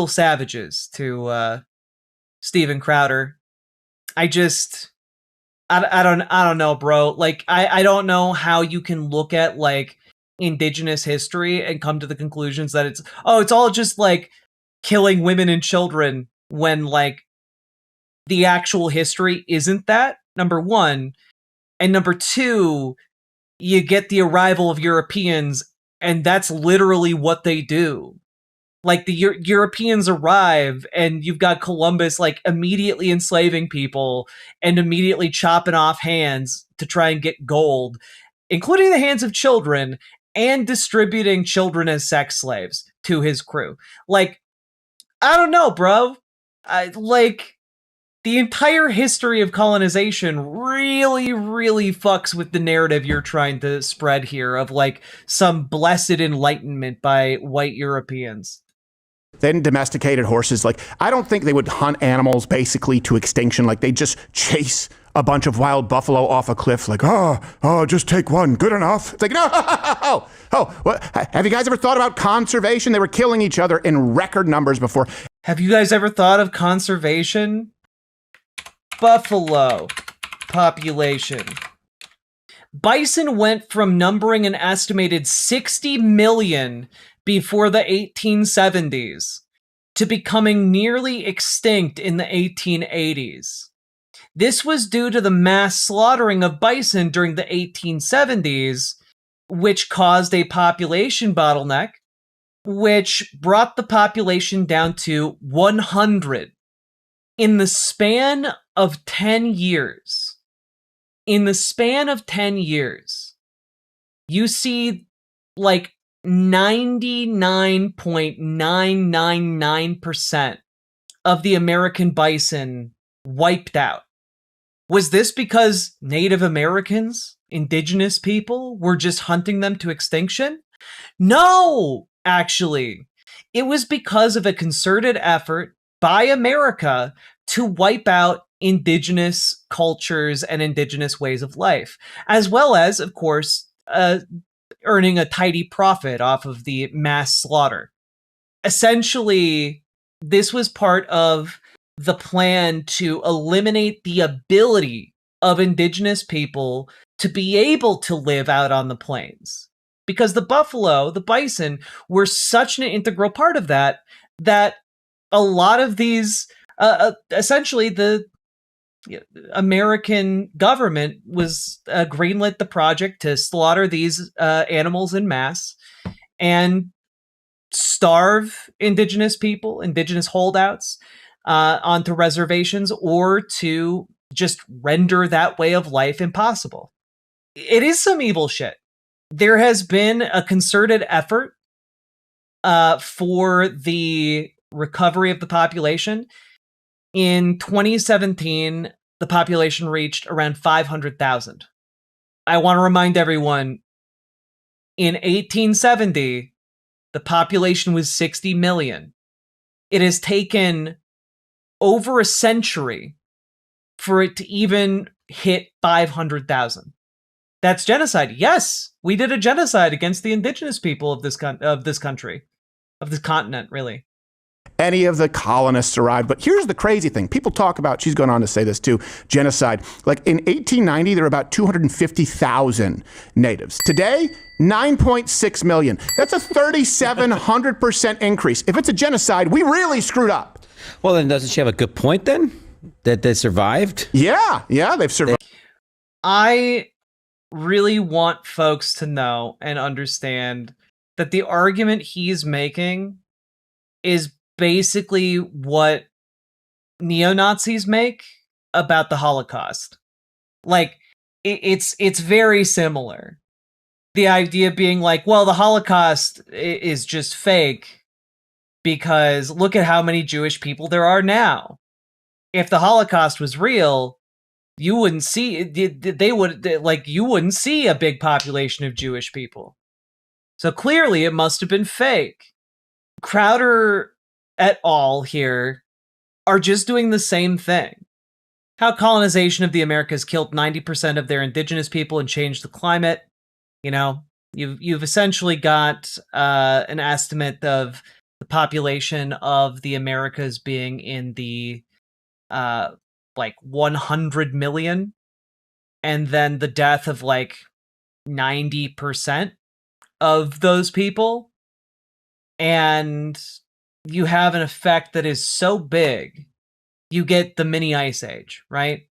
Speaker 1: savages to Steven Crowder. I don't know, bro. Like, I don't know how you can look at, like, indigenous history and come to the conclusions that it's all just, like, killing women and children when, like, the actual history isn't that, number one. And number two, you get the arrival of Europeans, and that's literally what they do. Like, the Europeans arrive, and you've got Columbus, like, immediately enslaving people and immediately chopping off hands to try and get gold, including the hands of children, and distributing children as sex slaves to his crew. Like, I don't know, bro. The entire history of colonization really, really fucks with the narrative you're trying to spread here of, like, some blessed enlightenment by white Europeans.
Speaker 2: Then domesticated horses. Like, I don't think they would hunt animals basically to extinction. Like, they just chase a bunch of wild buffalo off a cliff. Like, just take one. Good enough. It's like, no, what? Have you guys ever thought about conservation? They were killing each other in record numbers before.
Speaker 1: Have you guys ever thought of conservation? Buffalo population. Bison went from numbering an estimated 60 million before the 1870s to becoming nearly extinct in the 1880s. This was due to the mass slaughtering of bison during the 1870s, which caused a population bottleneck, which brought the population down to 100 in the span of 10 years. In the span of 10 years, you see, like, 99.999% of the American bison wiped out. Was this because Native Americans, indigenous people, were just hunting them to extinction? No, actually. It was because of a concerted effort by America to wipe out indigenous cultures and indigenous ways of life, as well as, of course, earning a tidy profit off of the mass slaughter. Essentially, this was part of the plan to eliminate the ability of indigenous people to be able to live out on the plains. Because the buffalo, the bison, were such an integral part of that a lot of these, essentially the American government was greenlit the project to slaughter these animals in mass and starve indigenous people, indigenous holdouts onto reservations, or to just render that way of life impossible. It is some evil shit. There has been a concerted effort for the recovery of the population. In 2017, the population reached around 500,000. I want to remind everyone, in 1870, the population was 60 million. It has taken over a century for it to even hit 500,000. That's genocide. Yes, we did a genocide against the indigenous people of this country, of this continent, really.
Speaker 2: Any of the colonists arrived. But here's the crazy thing. People talk about, she's going on to say this too, genocide. Like, in 1890, there were about 250,000 natives. Today, 9.6 million. That's a 3,700% increase. If it's a genocide, we really screwed up.
Speaker 6: Well, then doesn't she have a good point then? That they survived?
Speaker 2: Yeah, they've survived.
Speaker 1: I really want folks to know and understand that the argument he's making is basically what neo-Nazis make about the Holocaust. Like, it's very similar. The idea being like, well, the Holocaust is just fake because look at how many Jewish people there are now. If the Holocaust was real, you wouldn't see you wouldn't see a big population of Jewish people. So clearly it must have been fake. Crowder et al. Here are just doing the same thing. How colonization of the Americas killed 90% of their indigenous people and changed the climate. You know, you've essentially got an estimate of the population of the Americas being in the 100 million, and then the death of 90% of those people. And you have an effect that is so big, you get the mini ice age, right?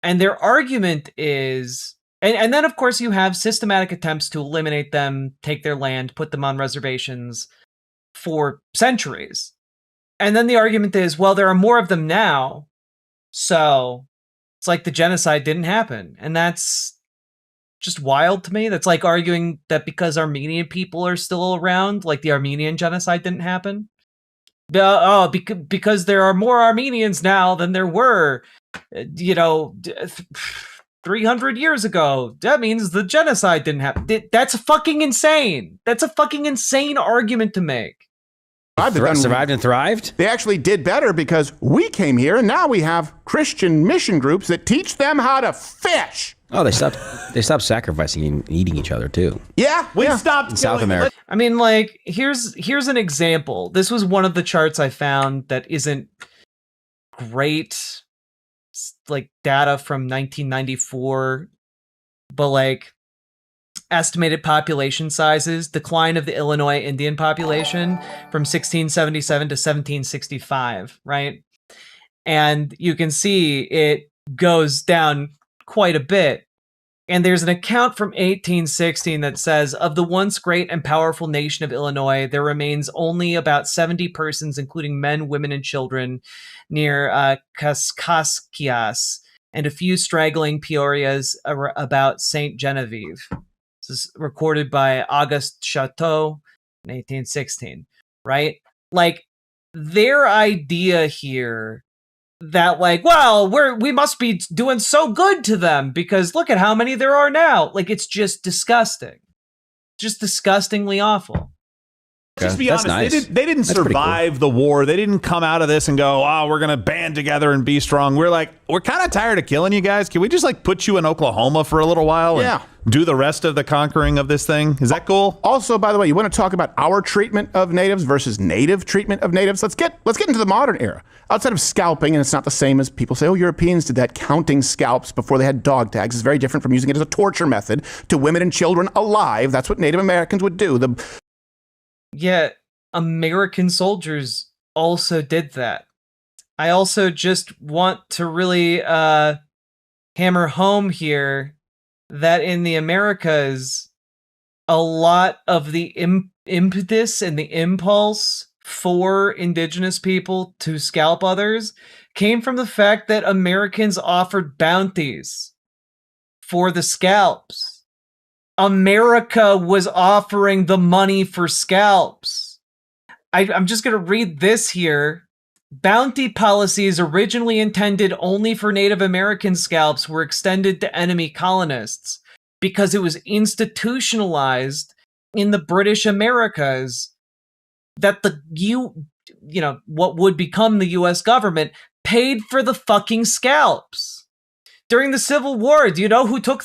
Speaker 1: And their argument is, and then of course you have systematic attempts to eliminate them, take their land, put them on reservations for centuries. And then the argument is, well, there are more of them now, so it's like the genocide didn't happen. And that's just wild to me. That's like arguing that because Armenian people are still around, like the Armenian genocide didn't happen. Because there are more Armenians now than there were, 300 years ago. That means the genocide didn't happen. That's fucking insane. That's a fucking insane argument to make.
Speaker 6: Survived and thrived?
Speaker 2: They actually did better because we came here and now we have Christian mission groups that teach them how to fish.
Speaker 6: Oh, they stopped sacrificing and eating each other too.
Speaker 2: Yeah,
Speaker 5: we stopped
Speaker 6: in South America.
Speaker 1: I mean, here's an example. This was one of the charts I found that isn't great, data from 1994, but estimated population sizes, decline of the Illinois Indian population from 1677 to 1765, right? And you can see it goes down quite a bit. And there's an account from 1816 that says, of the once great and powerful nation of Illinois, there remains only about 70 persons, including men, women, and children, near Kaskaskias, and a few straggling Peorias about St. Genevieve. This is recorded by Auguste Chateau in 1816, right? Their idea here that we must be doing so good to them because look at how many there are now. It's just disgusting. Just disgustingly awful.
Speaker 5: Just be honest, nice. They didn't survive the war. They didn't come out of this and go, oh, we're going to band together and be strong. We're kind of tired of killing you guys. Can we just put you in Oklahoma for a little while and do the rest of the conquering of this thing? Is that cool?
Speaker 2: Also, by the way, you want to talk about our treatment of natives versus native treatment of natives? Let's get into the modern era. Outside of scalping, and it's not the same as people say, oh, Europeans did that, counting scalps before they had dog tags. It's very different from using it as a torture method to women and children alive. That's what Native Americans would do.
Speaker 1: Yeah, American soldiers also did that. I also just want to really hammer home here that in the Americas, a lot of the impetus and the impulse for indigenous people to scalp others came from the fact that Americans offered bounties for the scalps. America was offering the money for scalps. I'm just going to read this here. Bounty policies originally intended only for Native American scalps were extended to enemy colonists because it was institutionalized in the British Americas that what would become the US government paid for the fucking scalps. During the Civil War, do you know who took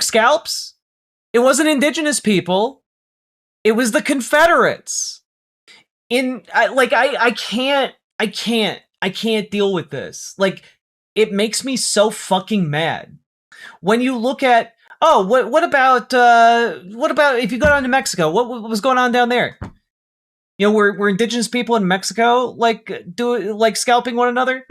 Speaker 1: scalps? It wasn't indigenous people. It was the Confederates. I can't deal with this. It makes me so fucking mad. When you look at, what about if you go down to Mexico? What was going on down there? Were indigenous people in Mexico scalping one another?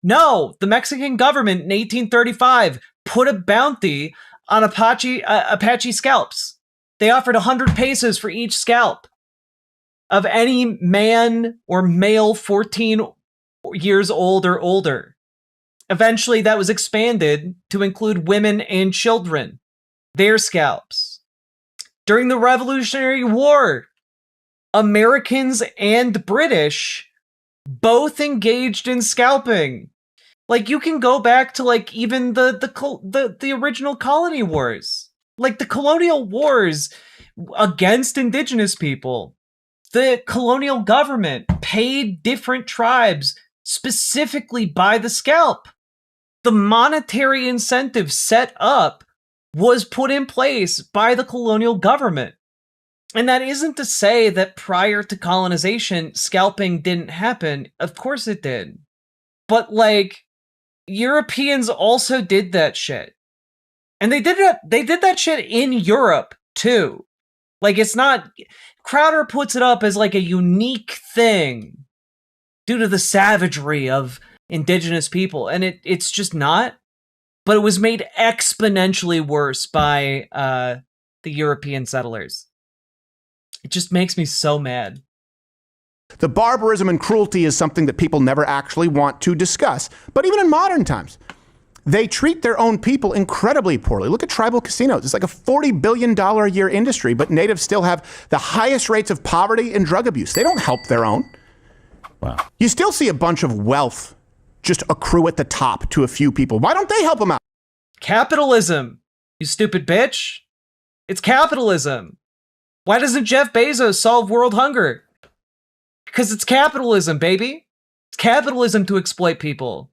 Speaker 1: No, the Mexican government in 1835 put a bounty on Apache scalps. They offered 100 pesos for each scalp of any man or male 14 years old or older. Eventually, that was expanded to include women and children, their scalps. During the Revolutionary War, Americans and British both engaged in scalping. Like, you can go back to like even the original colony wars, like the colonial wars against indigenous people. The colonial government paid different tribes specifically by the scalp. The monetary incentive set up was put in place by the colonial government. And that isn't to say that prior to colonization, scalping didn't happen. Of course it did. But like, Europeans also did that shit. And they did that shit in Europe too. Like, it's not, Crowder puts it up as like a unique thing due to the savagery of indigenous people, and it's just not. But it was made exponentially worse by the European settlers. It just makes me so mad.
Speaker 2: The barbarism and cruelty is something that people never actually want to discuss. But even in modern times, they treat their own people incredibly poorly. Look at tribal casinos. It's like a $40 billion a year industry, but natives still have the highest rates of poverty and drug abuse. They don't help their own.
Speaker 5: Wow.
Speaker 2: You still see a bunch of wealth just accrue at the top to a few people. Why don't they help them out?
Speaker 1: Capitalism, you stupid bitch. It's capitalism. Why doesn't Jeff Bezos solve world hunger? Because it's capitalism, baby. It's capitalism to exploit people.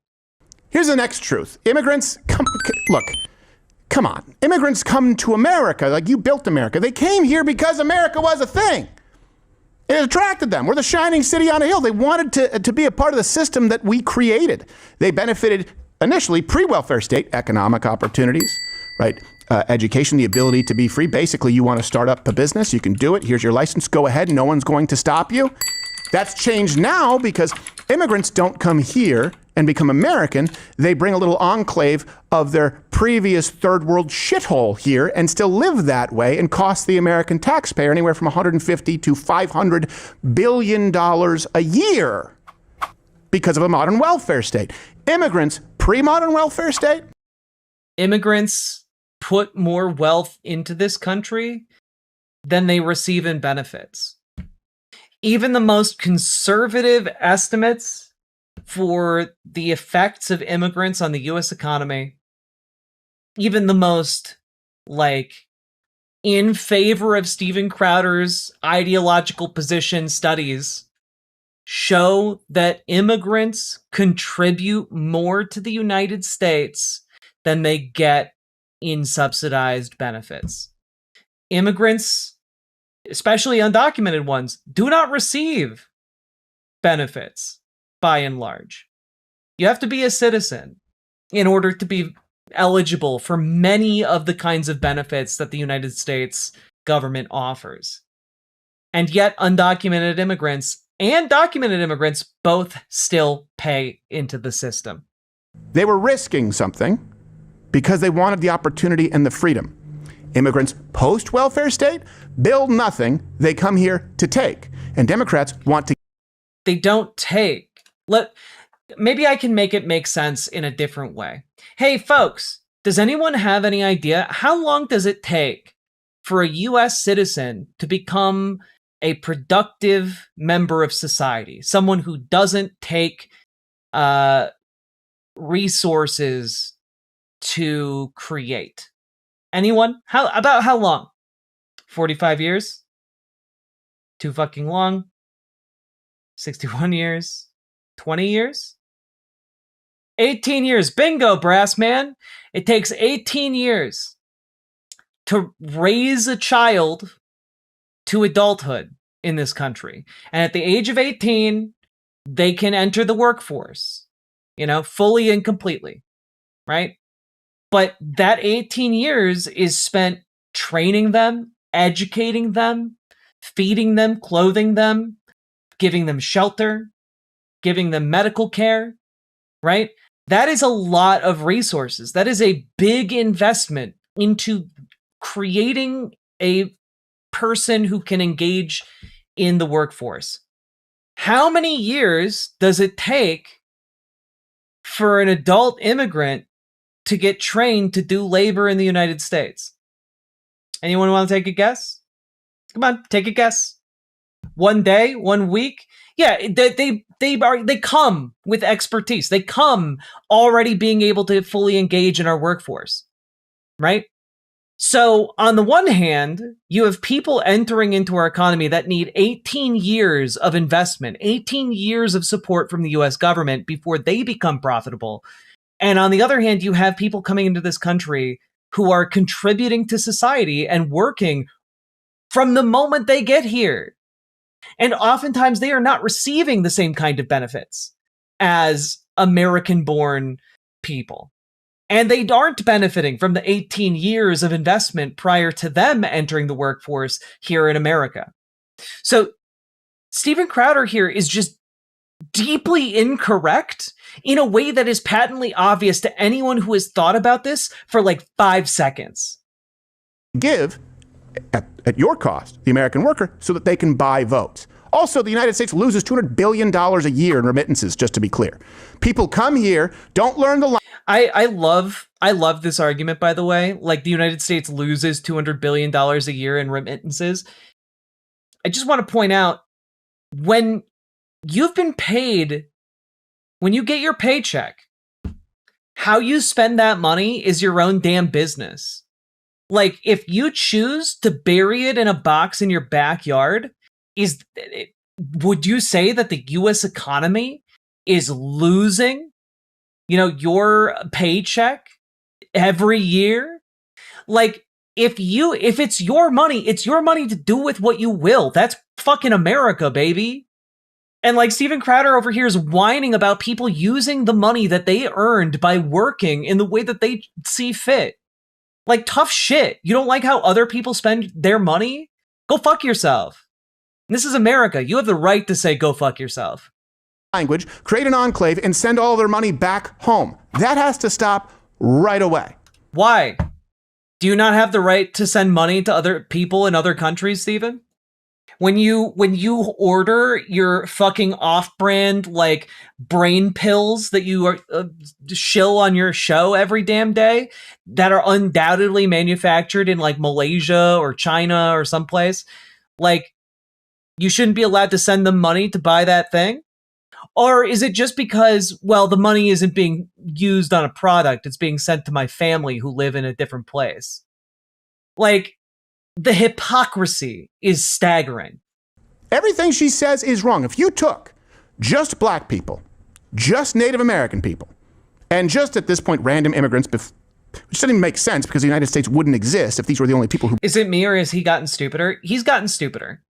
Speaker 2: Here's the next truth. Immigrants, come on. Immigrants come to America like you built America. They came here because America was a thing. It attracted them. We're the shining city on a hill. They wanted to be a part of the system that we created. They benefited initially pre-welfare state economic opportunities, right? Education, the ability to be free. Basically, you want to start up a business, you can do it. Here's your license. Go ahead. No one's going to stop you. That's changed now because immigrants don't come here and become American. They bring a little enclave of their previous third world shithole here and still live that way and cost the American taxpayer anywhere from $150 to $500 billion a year because of a modern welfare state. Immigrants, pre-modern welfare state?
Speaker 1: Immigrants put more wealth into this country than they receive in benefits. Even the most conservative estimates for the effects of immigrants on the US economy, even the most, like, in favor of Steven Crowder's ideological position studies, show that immigrants contribute more to the United States than they get in subsidized benefits. Immigrants, especially undocumented ones, do not receive benefits by and large. You have to be a citizen in order to be eligible for many of the kinds of benefits that the United States government offers. And yet undocumented immigrants and documented immigrants both still pay into the system.
Speaker 2: They were risking something because they wanted the opportunity and the freedom. Immigrants post-welfare state build nothing. They come here to take. And Democrats want to.
Speaker 1: They don't take. Maybe I can make it make sense in a different way. Hey, folks, does anyone have any idea how long does it take for a U.S. citizen to become a productive member of society? Someone who doesn't take resources to create. Anyone? About how long? 45 years? Too fucking long? 61 years? 20 years? 18 years. Bingo, brass man. It takes 18 years to raise a child to adulthood in this country. And at the age of 18, they can enter the workforce, fully and completely, right? But that 18 years is spent training them, educating them, feeding them, clothing them, giving them shelter, giving them medical care, right? That is a lot of resources. That is a big investment into creating a person who can engage in the workforce. How many years does it take for an adult immigrant to get trained to do labor in the United States? Anyone want to take a guess? Come on, take a guess. 1 day, 1 week? Yeah, they come with expertise. They come already being able to fully engage in our workforce, right? So on the one hand, you have people entering into our economy that need 18 years of investment, 18 years of support from the US government before they become profitable. And on the other hand, you have people coming into this country who are contributing to society and working from the moment they get here. And oftentimes they are not receiving the same kind of benefits as American-born people. And they aren't benefiting from the 18 years of investment prior to them entering the workforce here in America. So Steven Crowder here is just deeply incorrect in a way that is patently obvious to anyone who has thought about this for like 5 seconds.
Speaker 2: Give at your cost, the American worker, so that they can buy votes. Also, the United States loses $200 billion a year in remittances, just to be clear. People come here, don't learn the language.
Speaker 1: I love this argument, by the way. Like, the United States loses $200 billion a year in remittances. I just want to point out, when you've been paid, when you get your paycheck, how you spend that money is your own damn business. Like, if you choose to bury it in a box in your backyard, would you say that the US economy is losing, your paycheck every year? Like, if it's your money, it's your money to do with what you will. That's fucking America, baby. And like, Steven Crowder over here is whining about people using the money that they earned by working in the way that they see fit. Like, tough shit. You don't like how other people spend their money? Go fuck yourself. This is America. You have the right to say, go fuck yourself.
Speaker 2: Language, create an enclave, and send all their money back home. That has to stop right away.
Speaker 1: Why? Do you not have the right to send money to other people in other countries, Steven? When you order your fucking off-brand, like, brain pills that you are shill on your show every damn day that are undoubtedly manufactured in, like, Malaysia or China or someplace, like, you shouldn't be allowed to send them money to buy that thing? Or is it just because, well, the money isn't being used on a product, it's being sent to my family who live in a different place? Like, the hypocrisy is staggering.
Speaker 2: Everything she says is wrong. If you took just black people, just Native American people, and just at this point random immigrants, which doesn't even make sense because the United States wouldn't exist if these were the only people who...
Speaker 1: Is it me or has he gotten stupider? He's gotten stupider.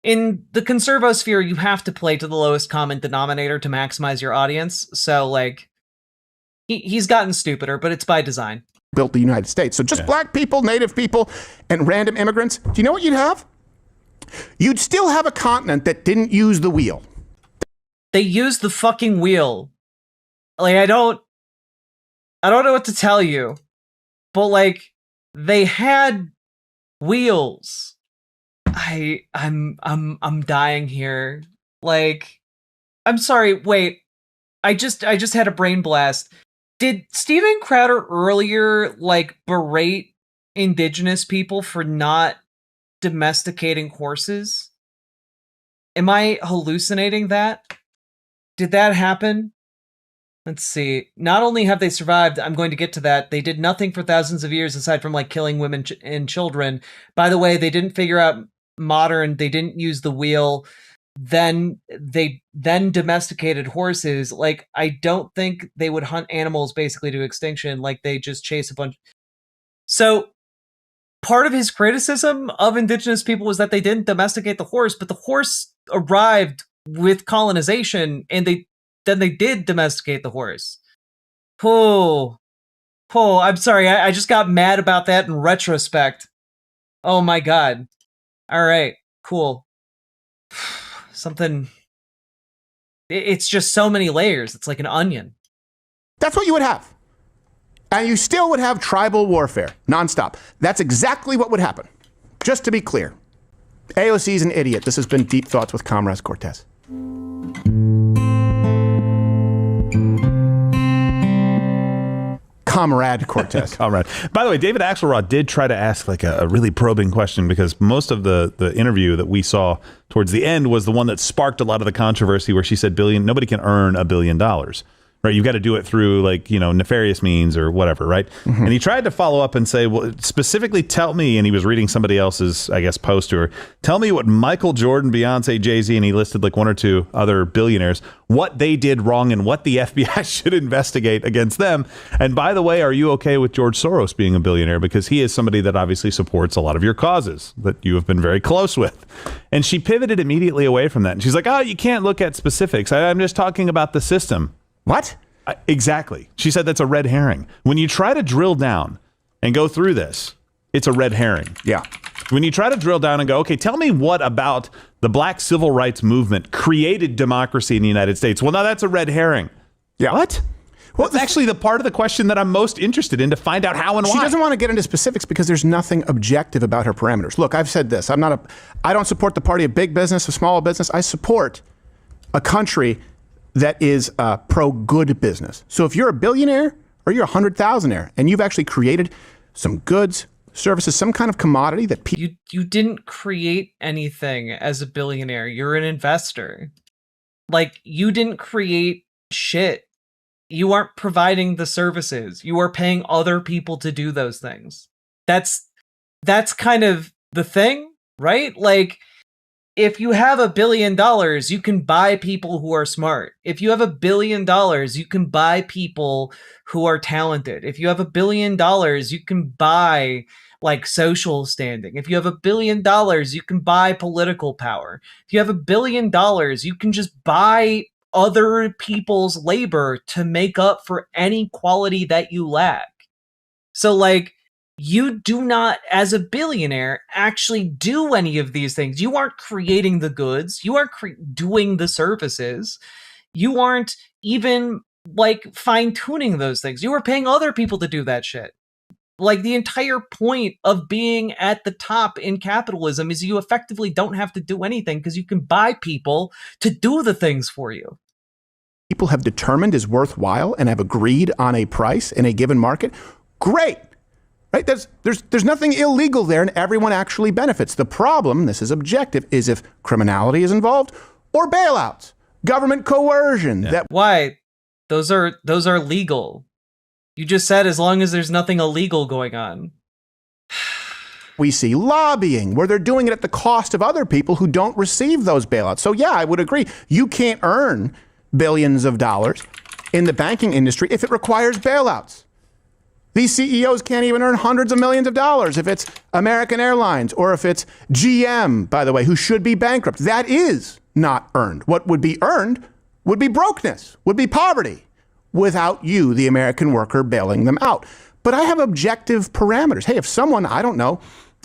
Speaker 1: In the conservosphere, you have to play to the lowest common denominator to maximize your audience. So, like, he's gotten stupider, but it's by design.
Speaker 2: Built the United States. So just black people, Native people, and random immigrants. Do you know what you'd have? You'd still have a continent that didn't use the wheel.
Speaker 1: They used the fucking wheel. Like, I don't know what to tell you, but like, they had wheels. I'm dying here. Like, I'm sorry, wait. I just had a brain blast. Did Steven Crowder earlier, like, berate indigenous people for not domesticating horses? Am I hallucinating that? Did that happen? Let's see. Not only have they survived, I'm going to get to that, they did nothing for thousands of years aside from, like, killing women and children. By the way, they didn't figure out modern, they didn't use the wheel. Then they domesticated horses. Like, I don't think they would hunt animals basically to extinction. Like, they just chase a bunch. So part of his criticism of indigenous people was that they didn't domesticate the horse, but the horse arrived with colonization, and they did domesticate the horse. Oh, I'm sorry. I just got mad about that in retrospect. Oh my God. All right, cool. Something. It's just so many layers. It's like an onion.
Speaker 2: That's what you would have. And you still would have tribal warfare, nonstop. That's exactly what would happen. Just to be clear. AOC is an idiot. This has been Deep Thoughts with Comrade Cortez. Comrade Cortez.
Speaker 5: Comrade. By the way, David Axelrod did try to ask like a really probing question, because most of the interview that we saw towards the end was the one that sparked a lot of the controversy, where she said nobody can earn $1 billion. Right, you've got to do it through nefarious means or whatever, right? Mm-hmm. And he tried to follow up and say, well, specifically tell me, and he was reading somebody else's, I guess, post to her, tell me what Michael Jordan, Beyonce, Jay-Z, and he listed like one or two other billionaires, what they did wrong and what the FBI should investigate against them. And by the way, are you okay with George Soros being a billionaire? Because he is somebody that obviously supports a lot of your causes that you have been very close with. And she pivoted immediately away from that. And she's like, oh, you can't look at specifics. I'm just talking about the system.
Speaker 2: What?
Speaker 5: Exactly. She said that's a red herring. When you try to drill down and go through this, it's a red herring.
Speaker 2: Yeah.
Speaker 5: When you try to drill down and go, okay, tell me what about the black civil rights movement created democracy in the United States? Well, now that's a red herring.
Speaker 2: Yeah.
Speaker 5: What? Well, that's actually the part of the question that I'm most interested in, to find out how and why.
Speaker 2: She doesn't want to get into specifics because there's nothing objective about her parameters. Look, I've said this. I don't support the party of big business, of small business. I support a country that is pro-good business. So if you're a billionaire or you're a 100,000aire and you've actually created some goods, services, some kind of commodity that people...
Speaker 1: You didn't create anything as a billionaire. You're an investor. Like, you didn't create shit. You aren't providing the services. You are paying other people to do those things. That's kind of the thing, right? Like, if you have $1 billion, you can buy people who are smart. If you have $1 billion, you can buy people who are talented. If you have $1 billion, you can buy like social standing. If you have $1 billion, you can buy political power. If you have $1 billion, you can just buy other people's labor to make up for any quality that you lack. So like, you do not, as a billionaire, actually do any of these things. You aren't creating the goods. You aren't doing the services. You aren't even like fine-tuning those things. You are paying other people to do that shit. Like, the entire point of being at the top in capitalism is you effectively don't have to do anything because you can buy people to do the things for you.
Speaker 2: People have determined is worthwhile and have agreed on a price in a given market. Great. Right? There's nothing illegal there, and everyone actually benefits. The problem, this is objective, is if criminality is involved or bailouts, government coercion.
Speaker 5: Yeah.
Speaker 1: Why? Those are legal. You just said as long as there's nothing illegal going on.
Speaker 2: We see lobbying where they're doing it at the cost of other people who don't receive those bailouts. So yeah, I would agree. You can't earn billions of dollars in the banking industry if it requires bailouts. These CEOs can't even earn hundreds of millions of dollars if it's American Airlines or if it's GM, by the way, who should be bankrupt. That is not earned. What would be earned would be brokenness, would be poverty, without you, the American worker, bailing them out. But I have objective parameters. Hey, if someone, I don't know,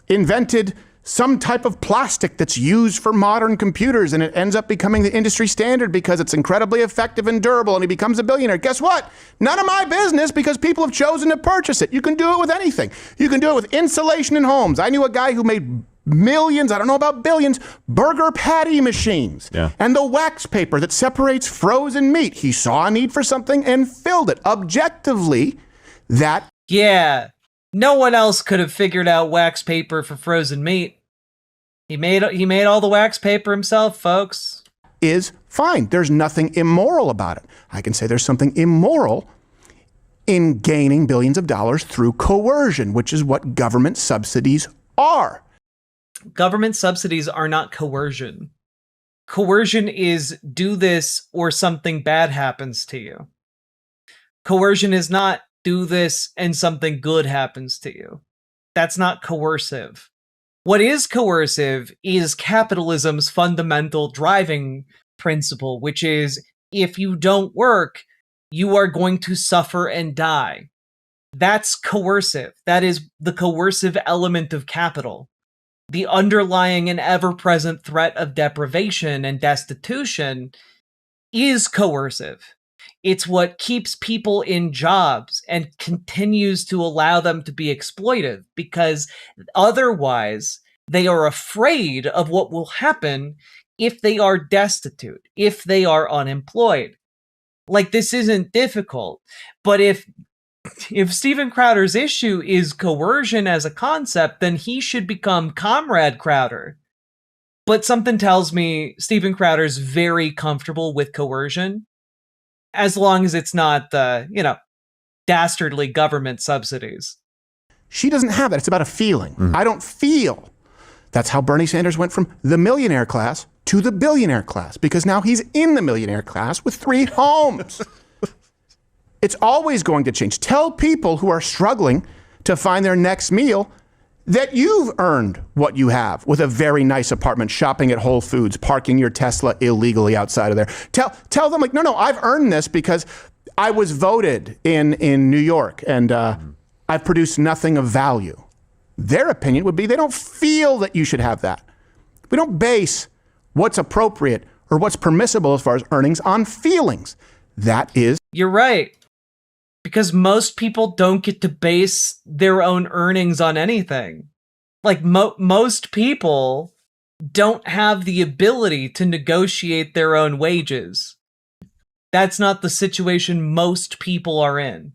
Speaker 2: invented some type of plastic that's used for modern computers and it ends up becoming the industry standard because it's incredibly effective and durable and he becomes a billionaire, guess what? None of my business, because people have chosen to purchase it. You can do it with anything. You can do it with insulation in homes. I knew a guy who made millions, I don't know about billions, burger patty machines.
Speaker 5: Yeah.
Speaker 2: And the wax paper that separates frozen meat. He saw a need for something and filled it. Objectively, that...
Speaker 1: Yeah. No one else could have figured out wax paper for frozen meat. He made all the wax paper himself, folks.
Speaker 2: Is fine. There's nothing immoral about it. I can say there's something immoral in gaining billions of dollars through coercion, which is what government subsidies are.
Speaker 1: Government subsidies are not coercion. Coercion is do this or something bad happens to you. Coercion is not do this and something good happens to you. That's not coercive. What is coercive is capitalism's fundamental driving principle, which is if you don't work, you are going to suffer and die. That's coercive. That is the coercive element of capital. The underlying and ever-present threat of deprivation and destitution is coercive. It's what keeps people in jobs and continues to allow them to be exploitive, because otherwise they are afraid of what will happen if they are destitute, if they are unemployed. Like, this isn't difficult, but if if Steven Crowder's issue is coercion as a concept, then he should become Comrade Crowder. But something tells me Steven Crowder's very comfortable with coercion, as long as it's not, dastardly government subsidies.
Speaker 2: She doesn't have that. It's about a feeling. I don't feel. That's how Bernie Sanders went from the millionaire class to the billionaire class, because now he's in the millionaire class with 3 homes. It's always going to change. Tell people who are struggling to find their next meal that you've earned what you have with a very nice apartment, shopping at Whole Foods, parking your Tesla illegally outside of there. Tell them, like, no, I've earned this because I was voted in New York and I've produced nothing of value. Their opinion would be they don't feel that you should have that. We don't base what's appropriate or what's permissible as far as earnings on feelings. That is.
Speaker 1: You're right. Because most people don't get to base their own earnings on anything. Like, most people don't have the ability to negotiate their own wages. That's not the situation most people are in.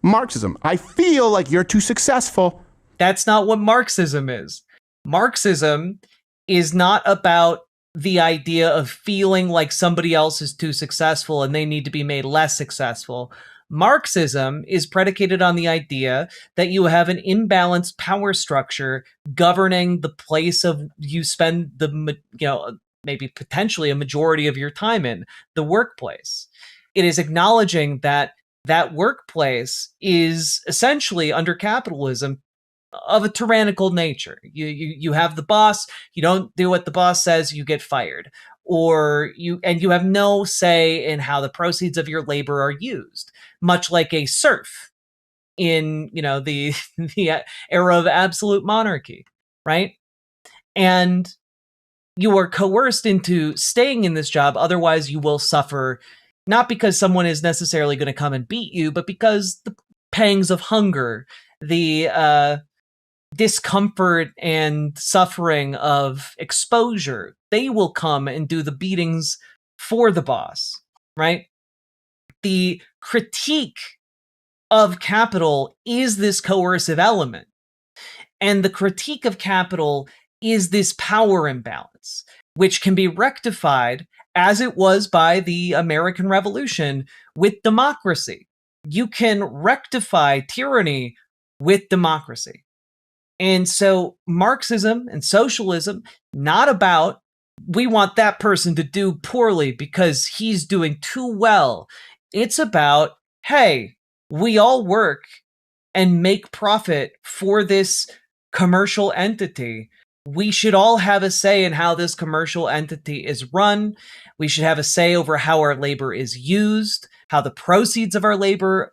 Speaker 2: Marxism. I feel like you're too successful.
Speaker 1: That's not what Marxism is. Marxism is not about the idea of feeling like somebody else is too successful and they need to be made less successful. Marxism is predicated on the idea that you have an imbalanced power structure governing the place of you spend maybe potentially a majority of your time in, the workplace. It is acknowledging that that workplace is essentially, under capitalism, of a tyrannical nature. You have the boss, you don't do what the boss says, you get fired. Or you have no say in how the proceeds of your labor are used, much like a serf in, the era of absolute monarchy, right? And you are coerced into staying in this job, otherwise you will suffer, not because someone is necessarily going to come and beat you, but because the pangs of hunger, the discomfort and suffering of exposure, they will come and do the beatings for the boss, right? The critique of capital is this coercive element. And the critique of capital is this power imbalance, which can be rectified, as it was by the American Revolution, with democracy. You can rectify tyranny with democracy. And so Marxism and socialism, not about, we want that person to do poorly because he's doing too well. It's about, hey, we all work and make profit for this commercial entity. We should all have a say in how this commercial entity is run. We should have a say over how our labor is used, how the proceeds of our labor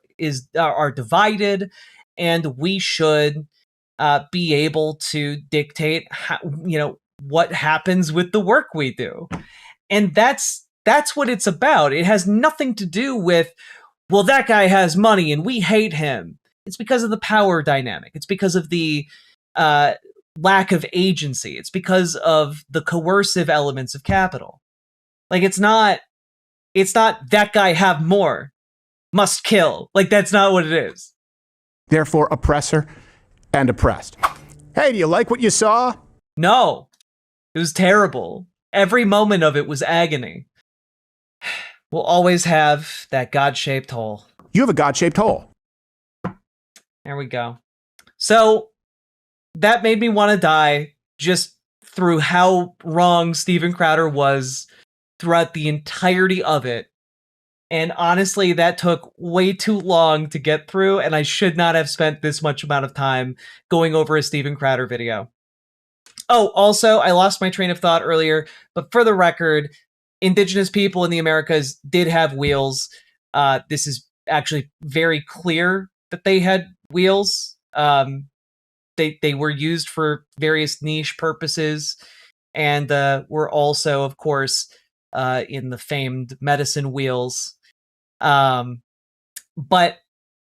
Speaker 1: are divided, and we should be able to dictate how, what happens with the work we do. And that's what it's about. It has nothing to do with, well, that guy has money and we hate him. It's because of the power dynamic. It's because of the lack of agency. It's because of the coercive elements of capital. Like, it's not that guy have more, must kill. Like, that's not what it is.
Speaker 2: Therefore, oppressor and oppressed. Hey, do you like what you saw?
Speaker 1: No, it was terrible. Every moment of it was agony. We'll always have that God-shaped hole.
Speaker 2: You have a God-shaped hole.
Speaker 1: There we go. So that made me want to die just through how wrong Steven Crowder was throughout the entirety of it. And honestly, that took way too long to get through, and I should not have spent this much amount of time going over a Steven Crowder video. Oh, also, I lost my train of thought earlier, but for the record, Indigenous people in the Americas did have wheels. This is actually very clear that they had wheels. They were used for various niche purposes, and were also, of course, in the famed medicine wheels. But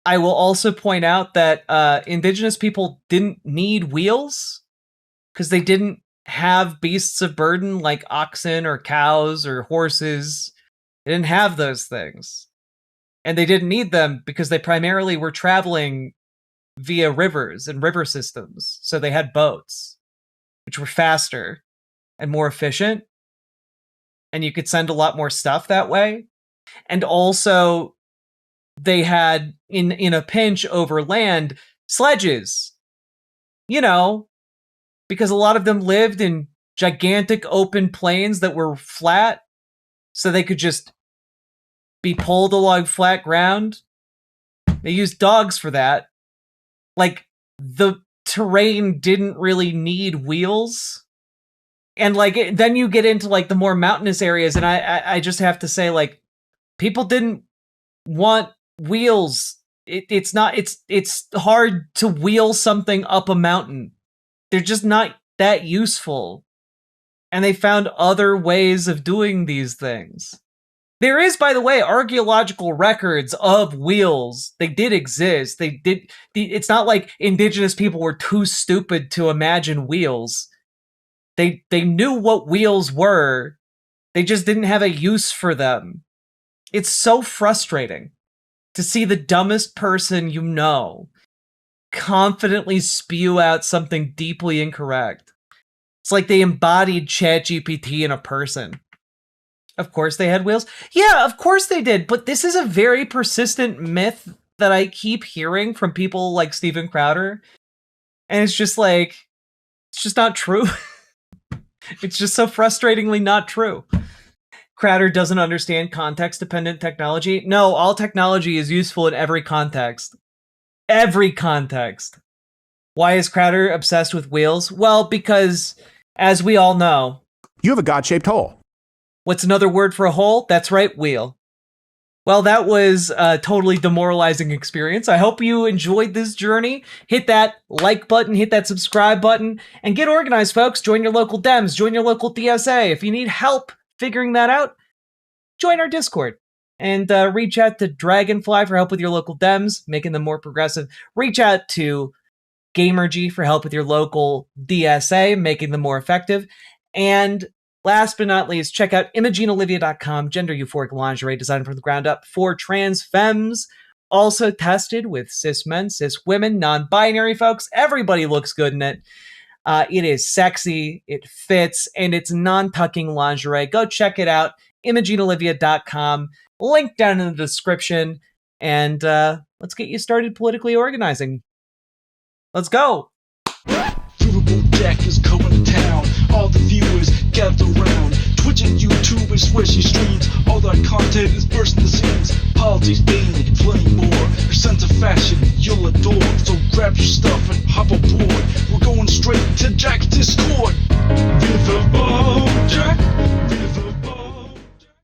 Speaker 1: I will also point out that Indigenous people didn't need wheels because they didn't have beasts of burden like oxen or cows or horses. They didn't have those things. And they didn't need them because they primarily were traveling via rivers and river systems. So they had boats, which were faster and more efficient. And you could send a lot more stuff that way. And also, they had, in a pinch over land, sledges. You know, because a lot of them lived in gigantic open plains that were flat, so they could just be pulled along flat ground. They used dogs for that. Like, the terrain didn't really need wheels. And, like, then you get into, like, the more mountainous areas, and I just have to say, like, people didn't want wheels. It's hard to wheel something up a mountain. They're just not that useful. And they found other ways of doing these things. There is, by the way, archaeological records of wheels. They did exist. It's not like indigenous people were too stupid to imagine wheels. They knew what wheels were. They just didn't have a use for them. It's so frustrating to see the dumbest person you know confidently spew out something deeply incorrect. It's like they embodied ChatGPT in a person. Of course they had wheels. Yeah, of course they did. But this is a very persistent myth that I keep hearing from people like Steven Crowder. And it's just like, it's just not true. It's just so frustratingly not true. Crowder doesn't understand context-dependent technology. No, all technology is useful in every context. Every context. Why is Crowder obsessed with wheels? Well, because, as we all know...
Speaker 2: You have a God-shaped hole.
Speaker 1: What's another word for a hole? That's right, wheel. Well, that was a totally demoralizing experience. I hope you enjoyed this journey. Hit that like button, hit that subscribe button, and get organized, folks. Join your local Dems, join your local DSA. If you need help figuring that out, join our Discord. And reach out to Dragonfly for help with your local Dems, making them more progressive. Reach out to Gamergy for help with your local DSA, making them more effective. And last but not least, check out ImogeneOlivia.com, gender euphoric lingerie designed from the ground up for trans femmes. Also tested with cis men, cis women, non-binary folks. Everybody looks good in it. It is sexy, it fits, and it's non-tucking lingerie. Go check it out. ImogeneOlivia.com. Link down in the description. And let's get you started politically organizing. Let's go.
Speaker 10: Riverboat Jack is coming to town. All the viewers gather around. Twitch and YouTube and swishy streams. All that content is bursting the seams. Politics, gaming, and plenty more. Your sense of fashion you'll adore. So grab your stuff and hop aboard. We're going straight to Jack's Discord. Riverboat Jack.